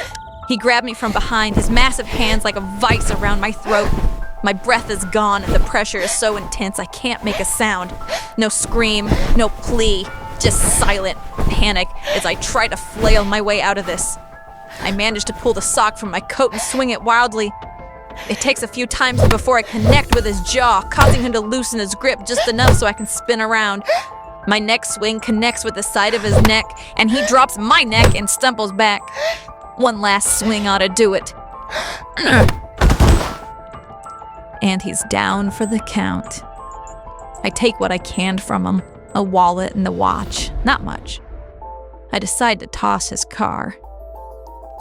He grabbed me from behind, his massive hands like a vice around my throat. My breath is gone, and the pressure is so intense I can't make a sound. No scream, no plea, just silent panic as I try to flail my way out of this. I manage to pull the sock from my coat and swing it wildly. It takes a few times before I connect with his jaw, causing him to loosen his grip just enough so I can spin around. My neck swing connects with the side of his neck, and he drops my neck and stumbles back. One last swing ought to do it. And he's down for the count. I take what I can from him, a wallet and the watch, not much. I decide to toss his car.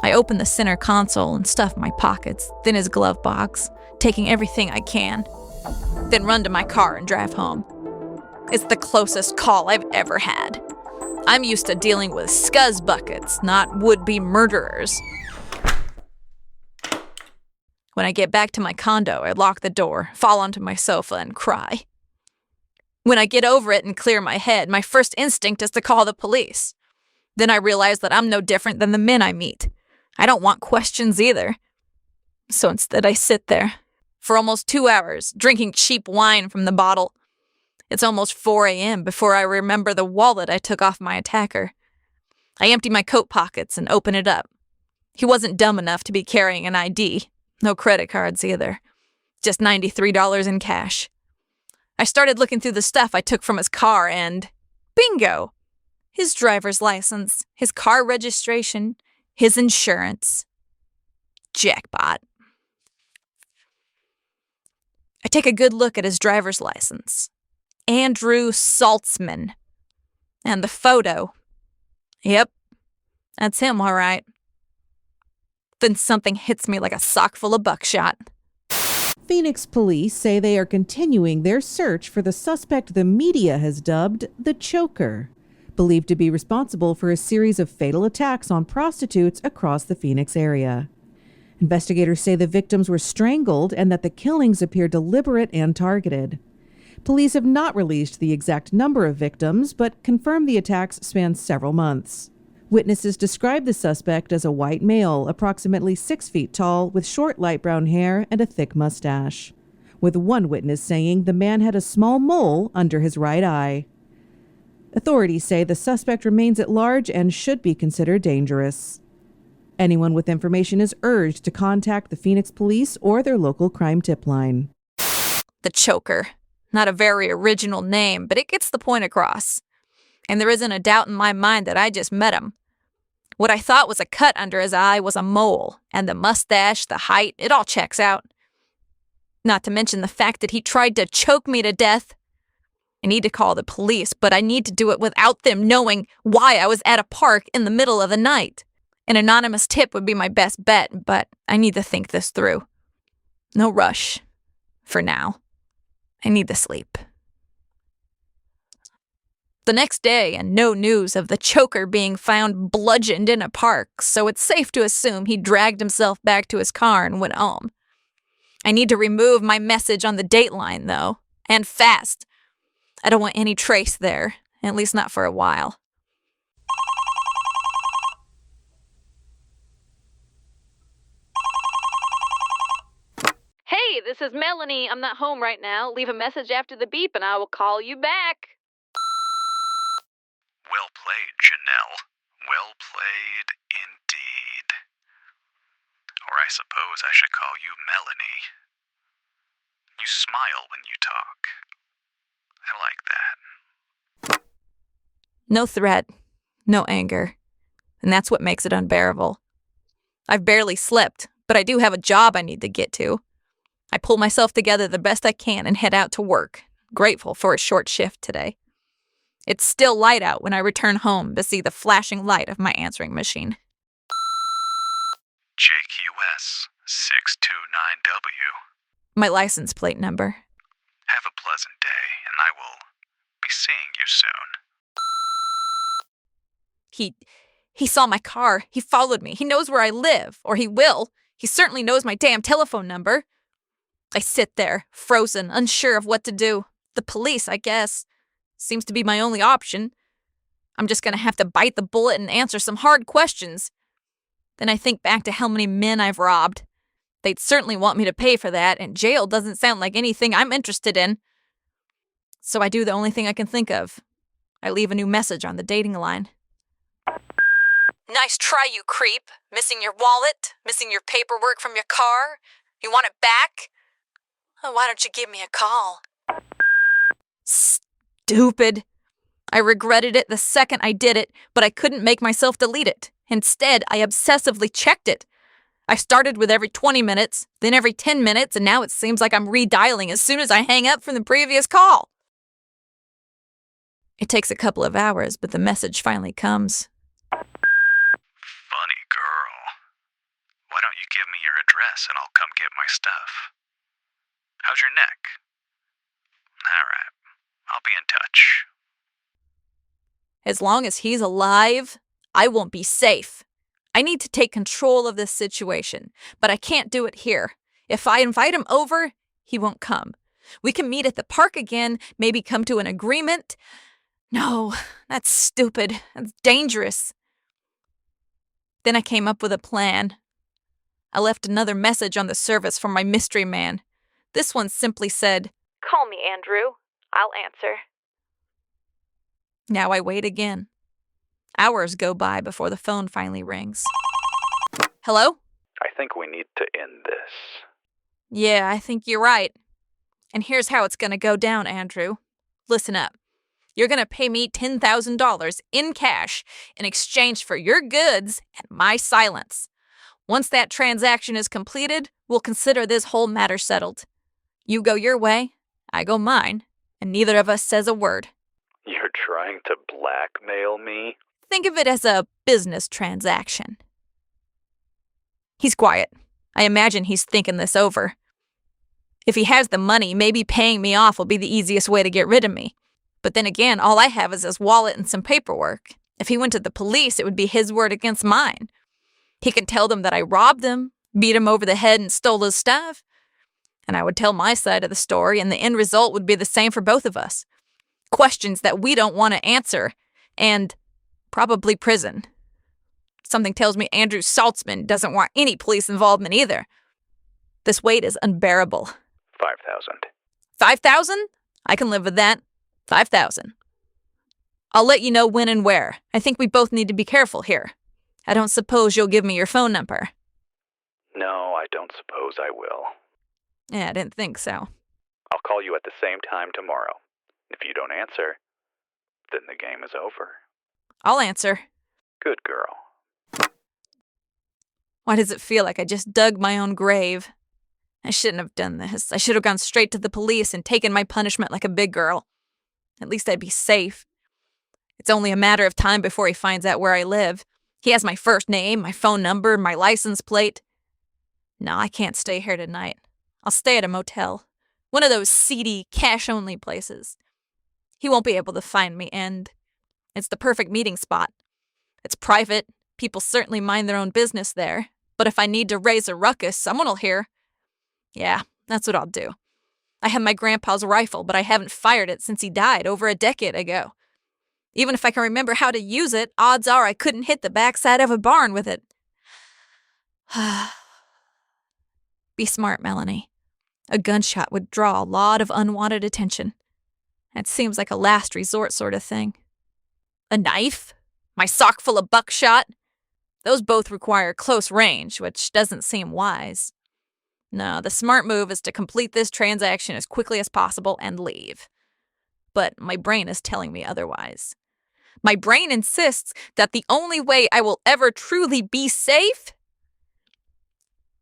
I open the center console and stuff my pockets, then his glove box, taking everything I can, then run to my car and drive home. It's the closest call I've ever had. I'm used to dealing with scuzz buckets, not would-be murderers. When I get back to my condo, I lock the door, fall onto my sofa, and cry. When I get over it and clear my head, my first instinct is to call the police. Then I realize that I'm no different than the men I meet. I don't want questions either. So instead I sit there for almost 2 hours, drinking cheap wine from the bottle. It's almost 4 a.m. before I remember the wallet I took off my attacker. I empty my coat pockets and open it up. He wasn't dumb enough to be carrying an ID. No credit cards either. Just $93 in cash. I started looking through the stuff I took from his car and... bingo! His driver's license, his car registration, his insurance. Jackpot. I take a good look at his driver's license. Andrew Saltzman. And the photo. Yep, that's him, all right. Then something hits me like a sock full of buckshot. Phoenix police say they are continuing their search for the suspect the media has dubbed the Choker, believed to be responsible for a series of fatal attacks on prostitutes across the Phoenix area. Investigators say the victims were strangled and that the killings appear deliberate and targeted. Police have not released the exact number of victims, but confirmed the attacks spanned several months. Witnesses describe the suspect as a white male, approximately 6 feet tall, with short light brown hair and a thick mustache, with one witness saying the man had a small mole under his right eye. Authorities say the suspect remains at large and should be considered dangerous. Anyone with information is urged to contact the Phoenix police or their local crime tip line. The Choker. Not a very original name, but it gets the point across. And there isn't a doubt in my mind that I just met him. What I thought was a cut under his eye was a mole, and the mustache, the height, it all checks out. Not to mention the fact that he tried to choke me to death. I need to call the police, but I need to do it without them knowing why I was at a park in the middle of the night. An anonymous tip would be my best bet, but I need to think this through. No rush. For now. I need the sleep. The next day, and no news of the Choker being found bludgeoned in a park, so it's safe to assume he dragged himself back to his car and went home. I need to remove my message on the dateline, though, and fast. I don't want any trace there, at least not for a while. Hey, this is Melanie. I'm not home right now. Leave a message after the beep and I will call you back. Well played, Janelle. Well played indeed. Or I suppose I should call you Melanie. You smile when you talk. I like that. No threat, no anger, and that's what makes it unbearable. I've barely slept, but I do have a job I need to get to. I pull myself together the best I can and head out to work, grateful for a short shift today. It's still light out when I return home to see the flashing light of my answering machine. JQS 629W. My license plate number. Have a pleasant day, and I will be seeing you soon. He saw my car. He followed me. He knows where I live, or he will. He certainly knows my damn telephone number. I sit there, frozen, unsure of what to do. The police, I guess. Seems to be my only option. I'm just gonna have to bite the bullet and answer some hard questions. Then I think back to how many men I've robbed. They'd certainly want me to pay for that, and jail doesn't sound like anything I'm interested in. So I do the only thing I can think of. I leave a new message on the dating line. Nice try, you creep. Missing your wallet? Missing your paperwork from your car? You want it back? Oh, why don't you give me a call? Stupid. I regretted it the second I did it, but I couldn't make myself delete it. Instead, I obsessively checked it. I started with every 20 minutes, then every 10 minutes, and now it seems like I'm redialing as soon as I hang up from the previous call. It takes a couple of hours, but the message finally comes. Funny girl. Why don't you give me your address and I'll come get my stuff? How's your neck? Alright, I'll be in touch. As long as he's alive, I won't be safe. I need to take control of this situation, but I can't do it here. If I invite him over, he won't come. We can meet at the park again, maybe come to an agreement. No, that's stupid. That's dangerous. Then I came up with a plan. I left another message on the service for my mystery man. This one simply said, "Call me, Andrew. I'll answer." Now I wait again. Hours go by before the phone finally rings. Hello? I think we need to end this. Yeah, I think you're right. And here's how it's gonna go down, Andrew. Listen up. You're gonna pay me $10,000 in cash in exchange for your goods and my silence. Once that transaction is completed, we'll consider this whole matter settled. You go your way, I go mine, and neither of us says a word. You're trying to blackmail me? Think of it as a business transaction. He's quiet. I imagine he's thinking this over. If he has the money, maybe paying me off will be the easiest way to get rid of me. But then again, all I have is his wallet and some paperwork. If he went to the police, it would be his word against mine. He could tell them that I robbed him, beat him over the head, and stole his stuff. And I would tell my side of the story, and the end result would be the same for both of us. Questions that we don't want to answer, and probably prison. Something tells me Andrew Saltzman doesn't want any police involvement either. This weight is unbearable. 5,000. 5,000? I can live with that. 5,000. I'll let you know when and where. I think we both need to be careful here. I don't suppose you'll give me your phone number. No, I don't suppose I will. Yeah, I didn't think so. I'll call you at the same time tomorrow. If you don't answer, then the game is over. I'll answer. Good girl. Why does it feel like I just dug my own grave? I shouldn't have done this. I should have gone straight to the police and taken my punishment like a big girl. At least I'd be safe. It's only a matter of time before he finds out where I live. He has my first name, my phone number, my license plate. No, I can't stay here tonight. I'll stay at a motel. One of those seedy, cash-only places. He won't be able to find me, and it's the perfect meeting spot. It's private. People certainly mind their own business there. But if I need to raise a ruckus, someone will hear. Yeah, that's what I'll do. I have my grandpa's rifle, but I haven't fired it since he died over a decade ago. Even if I can remember how to use it, odds are I couldn't hit the backside of a barn with it. Be smart, Melanie. A gunshot would draw a lot of unwanted attention. It seems like a last resort sort of thing. A knife? My sock full of buckshot? Those both require close range, which doesn't seem wise. No, the smart move is to complete this transaction as quickly as possible and leave. But my brain is telling me otherwise. My brain insists that the only way I will ever truly be safe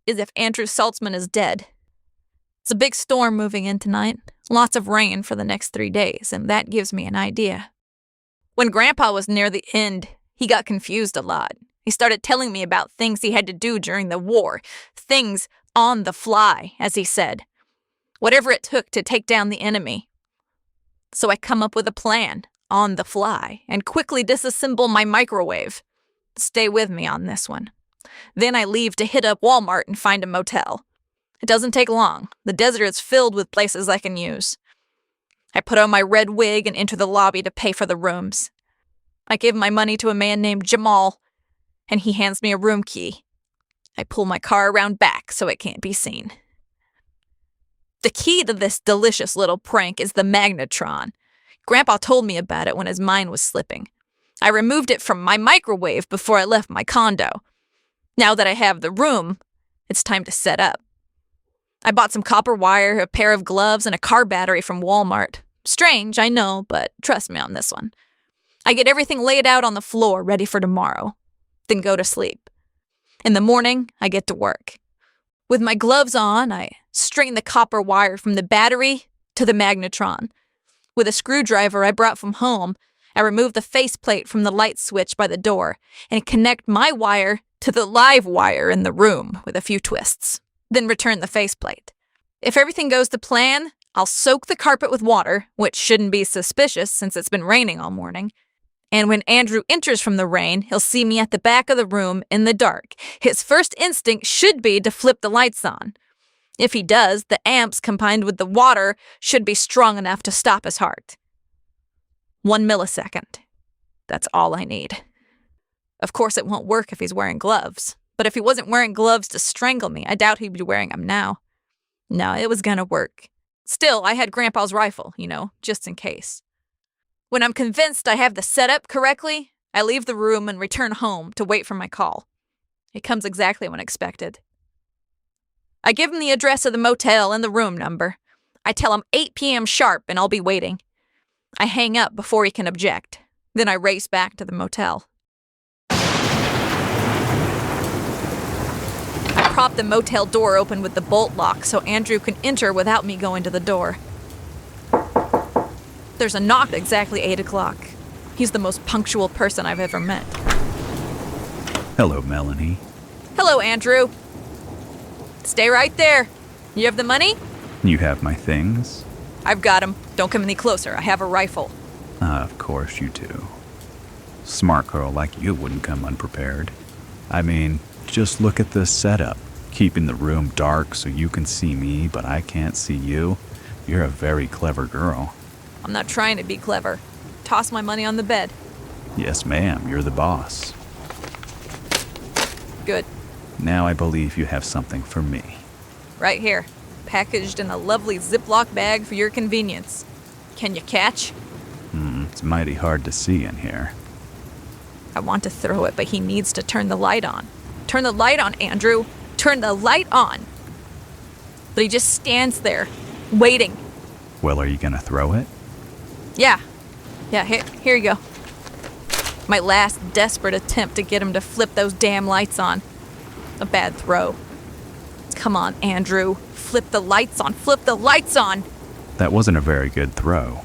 is if Andrew Saltzman is dead. It's a big storm moving in tonight. Lots of rain for the next 3 days, and that gives me an idea. When Grandpa was near the end, he got confused a lot. He started telling me about things he had to do during the war. Things on the fly, as he said. Whatever it took to take down the enemy. So I come up with a plan, on the fly, and quickly disassemble my microwave. Stay with me on this one. Then I leave to hit up Walmart and find a motel. It doesn't take long. The desert is filled with places I can use. I put on my red wig and enter the lobby to pay for the rooms. I give my money to a man named Jamal, and he hands me a room key. I pull my car around back so it can't be seen. The key to this delicious little prank is the magnetron. Grandpa told me about it when his mind was slipping. I removed it from my microwave before I left my condo. Now that I have the room, it's time to set up. I bought some copper wire, a pair of gloves, and a car battery from Walmart. Strange, I know, but trust me on this one. I get everything laid out on the floor, ready for tomorrow, then go to sleep. In the morning, I get to work. With my gloves on, I straighten the copper wire from the battery to the magnetron. With a screwdriver I brought from home, I remove the faceplate from the light switch by the door and connect my wire to the live wire in the room with a few twists, then return the faceplate. If everything goes to plan, I'll soak the carpet with water, which shouldn't be suspicious since it's been raining all morning. And when Andrew enters from the rain, he'll see me at the back of the room in the dark. His first instinct should be to flip the lights on. If he does, the amps combined with the water should be strong enough to stop his heart. 1 millisecond. That's all I need. Of course, it won't work if he's wearing gloves. But if he wasn't wearing gloves to strangle me, I doubt he'd be wearing them now. No, it was gonna work. Still, I had Grandpa's rifle, just in case. When I'm convinced I have the setup correctly, I leave the room and return home to wait for my call. It comes exactly when expected. I give him the address of the motel and the room number. I tell him 8 p.m. sharp and I'll be waiting. I hang up before he can object. Then I race back to the motel. I prop the motel door open with the bolt lock so Andrew can enter without me going to the door. There's a knock at exactly 8 o'clock. He's the most punctual person I've ever met. Hello, Melanie. Hello, Andrew. Stay right there. You have the money? You have my things? I've got 'em. Don't come any closer. I have a rifle. Of course you do. Smart girl like you wouldn't come unprepared. I mean, just look at this setup. Keeping the room dark so you can see me, but I can't see you. You're a very clever girl. I'm not trying to be clever. Toss my money on the bed. Yes, ma'am. You're the boss. Good. Now I believe you have something for me. Right here. Packaged in a lovely Ziploc bag for your convenience. Can you catch? It's mighty hard to see in here. I want to throw it, but he needs to turn the light on. Turn the light on, Andrew. Turn the light on. But he just stands there, waiting. Well, are you gonna throw it? Yeah, here you go. My last desperate attempt to get him to flip those damn lights on. A bad throw. Come on, Andrew. Flip the lights on. Flip the lights on! That wasn't a very good throw.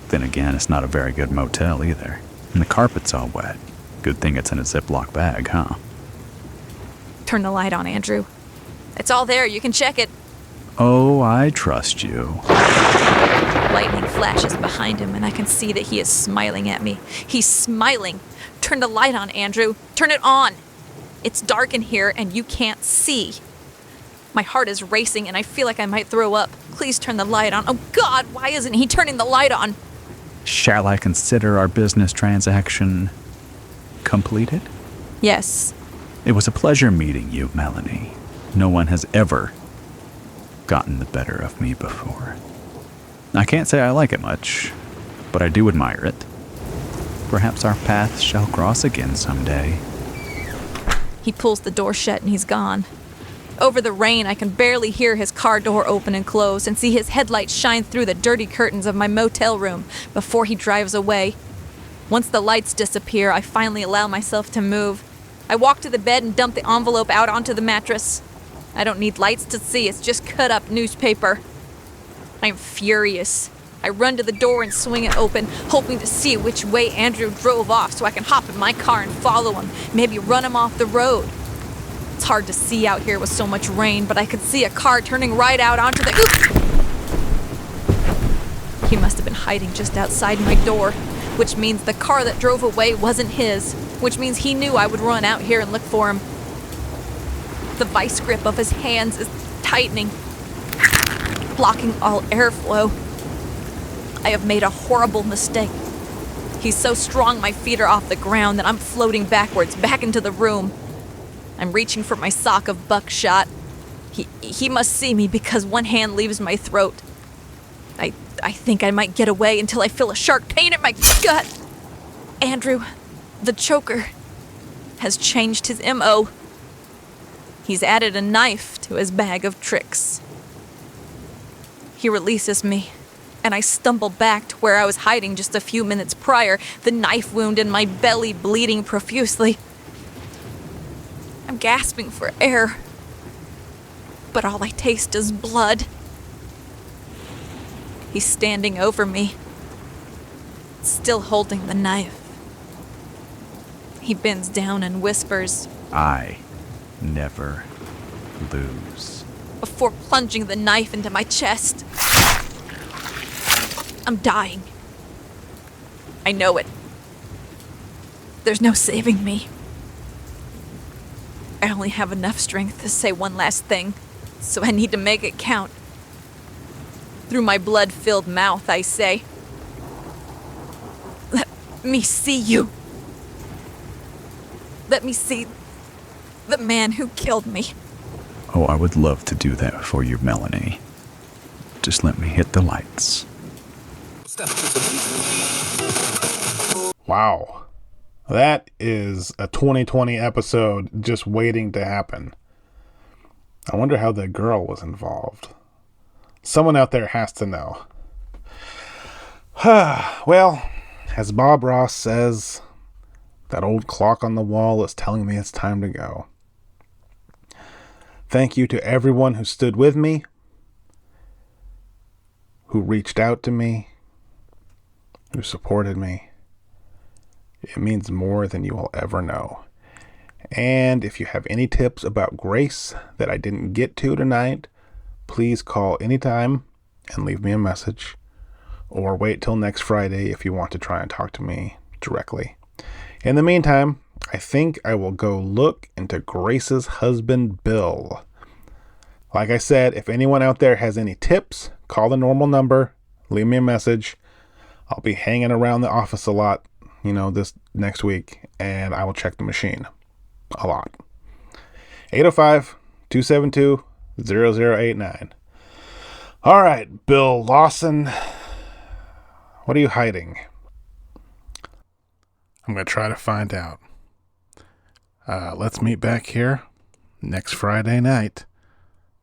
Then again, it's not a very good motel either. And the carpet's all wet. Good thing it's in a Ziploc bag, huh? Turn the light on, Andrew. It's all there. You can check it. Oh, I trust you. Lightning flashes behind him, and I can see that he is smiling at me. He's smiling. Turn the light on, Andrew. Turn it on. It's dark in here, and you can't see. My heart is racing, and I feel like I might throw up. Please turn the light on. Oh, God, why isn't he turning the light on? Shall I consider our business transaction completed? Yes. It was a pleasure meeting you, Melanie. No one has ever gotten the better of me before. I can't say I like it much, but I do admire it. Perhaps our paths shall cross again someday. He pulls the door shut and he's gone. Over the rain, I can barely hear his car door open and close and see his headlights shine through the dirty curtains of my motel room before he drives away. Once the lights disappear, I finally allow myself to move. I walk to the bed and dump the envelope out onto the mattress. I don't need lights to see, it's just cut up newspaper. I am furious. I run to the door and swing it open, hoping to see which way Andrew drove off so I can hop in my car and follow him, maybe run him off the road. It's hard to see out here with so much rain, but I could see a car turning right out onto the... He must have been hiding just outside my door, which means the car that drove away wasn't his, which means he knew I would run out here and look for him. The vice grip of his hands is tightening, blocking all airflow. I have made a horrible mistake. He's so strong my feet are off the ground that I'm floating backwards back into the room. I'm reaching for my sock of buckshot. He must see me because one hand leaves my throat. I think I might get away until I feel a sharp pain in my gut. Andrew, the choker, has changed his M.O. He's added a knife to his bag of tricks. He releases me, and I stumble back to where I was hiding just a few minutes prior, the knife wound in my belly bleeding profusely. I'm gasping for air, but all I taste is blood. He's standing over me, still holding the knife. He bends down and whispers, I never lose. Before plunging the knife into my chest. I'm dying. I know it. There's no saving me. I only have enough strength to say one last thing, so I need to make it count. Through my blood-filled mouth, I say, let me see you. Let me see the man who killed me. Oh, I would love to do that for you, Melanie. Just let me hit the lights. Wow. That is a 2020 episode just waiting to happen. I wonder how the girl was involved. Someone out there has to know. Well, as Bob Ross says, that old clock on the wall is telling me it's time to go. Thank you to everyone who stood with me, who reached out to me, who supported me. It means more than you will ever know. And if you have any tips about Grace that I didn't get to tonight, please call anytime and leave me a message. Or wait till next Friday if you want to try and talk to me directly. In the meantime, I think I will go look into Grace's husband, Bill. Like I said, if anyone out there has any tips, call the normal number, leave me a message. I'll be hanging around the office a lot, this next week, and I will check the machine a lot. 805-272-0089. All right, Bill Lawson, what are you hiding? I'm going to try to find out. Let's meet back here next Friday night.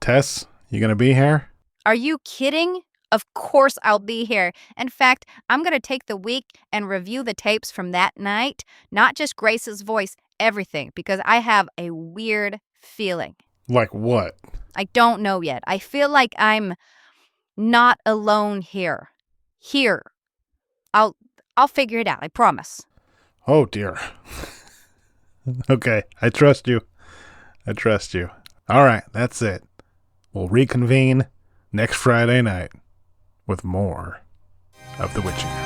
Tess, you going to be here? Are you kidding? Of course I'll be here. In fact, I'm going to take the week and review the tapes from that night. Not just Grace's voice, everything, because I have a weird feeling. Like what? I don't know yet. I feel like I'm not alone here. I'll figure it out, I promise. Oh, dear. Okay, I trust you. All right, that's it. We'll reconvene next Friday night with more of The Witching Hour.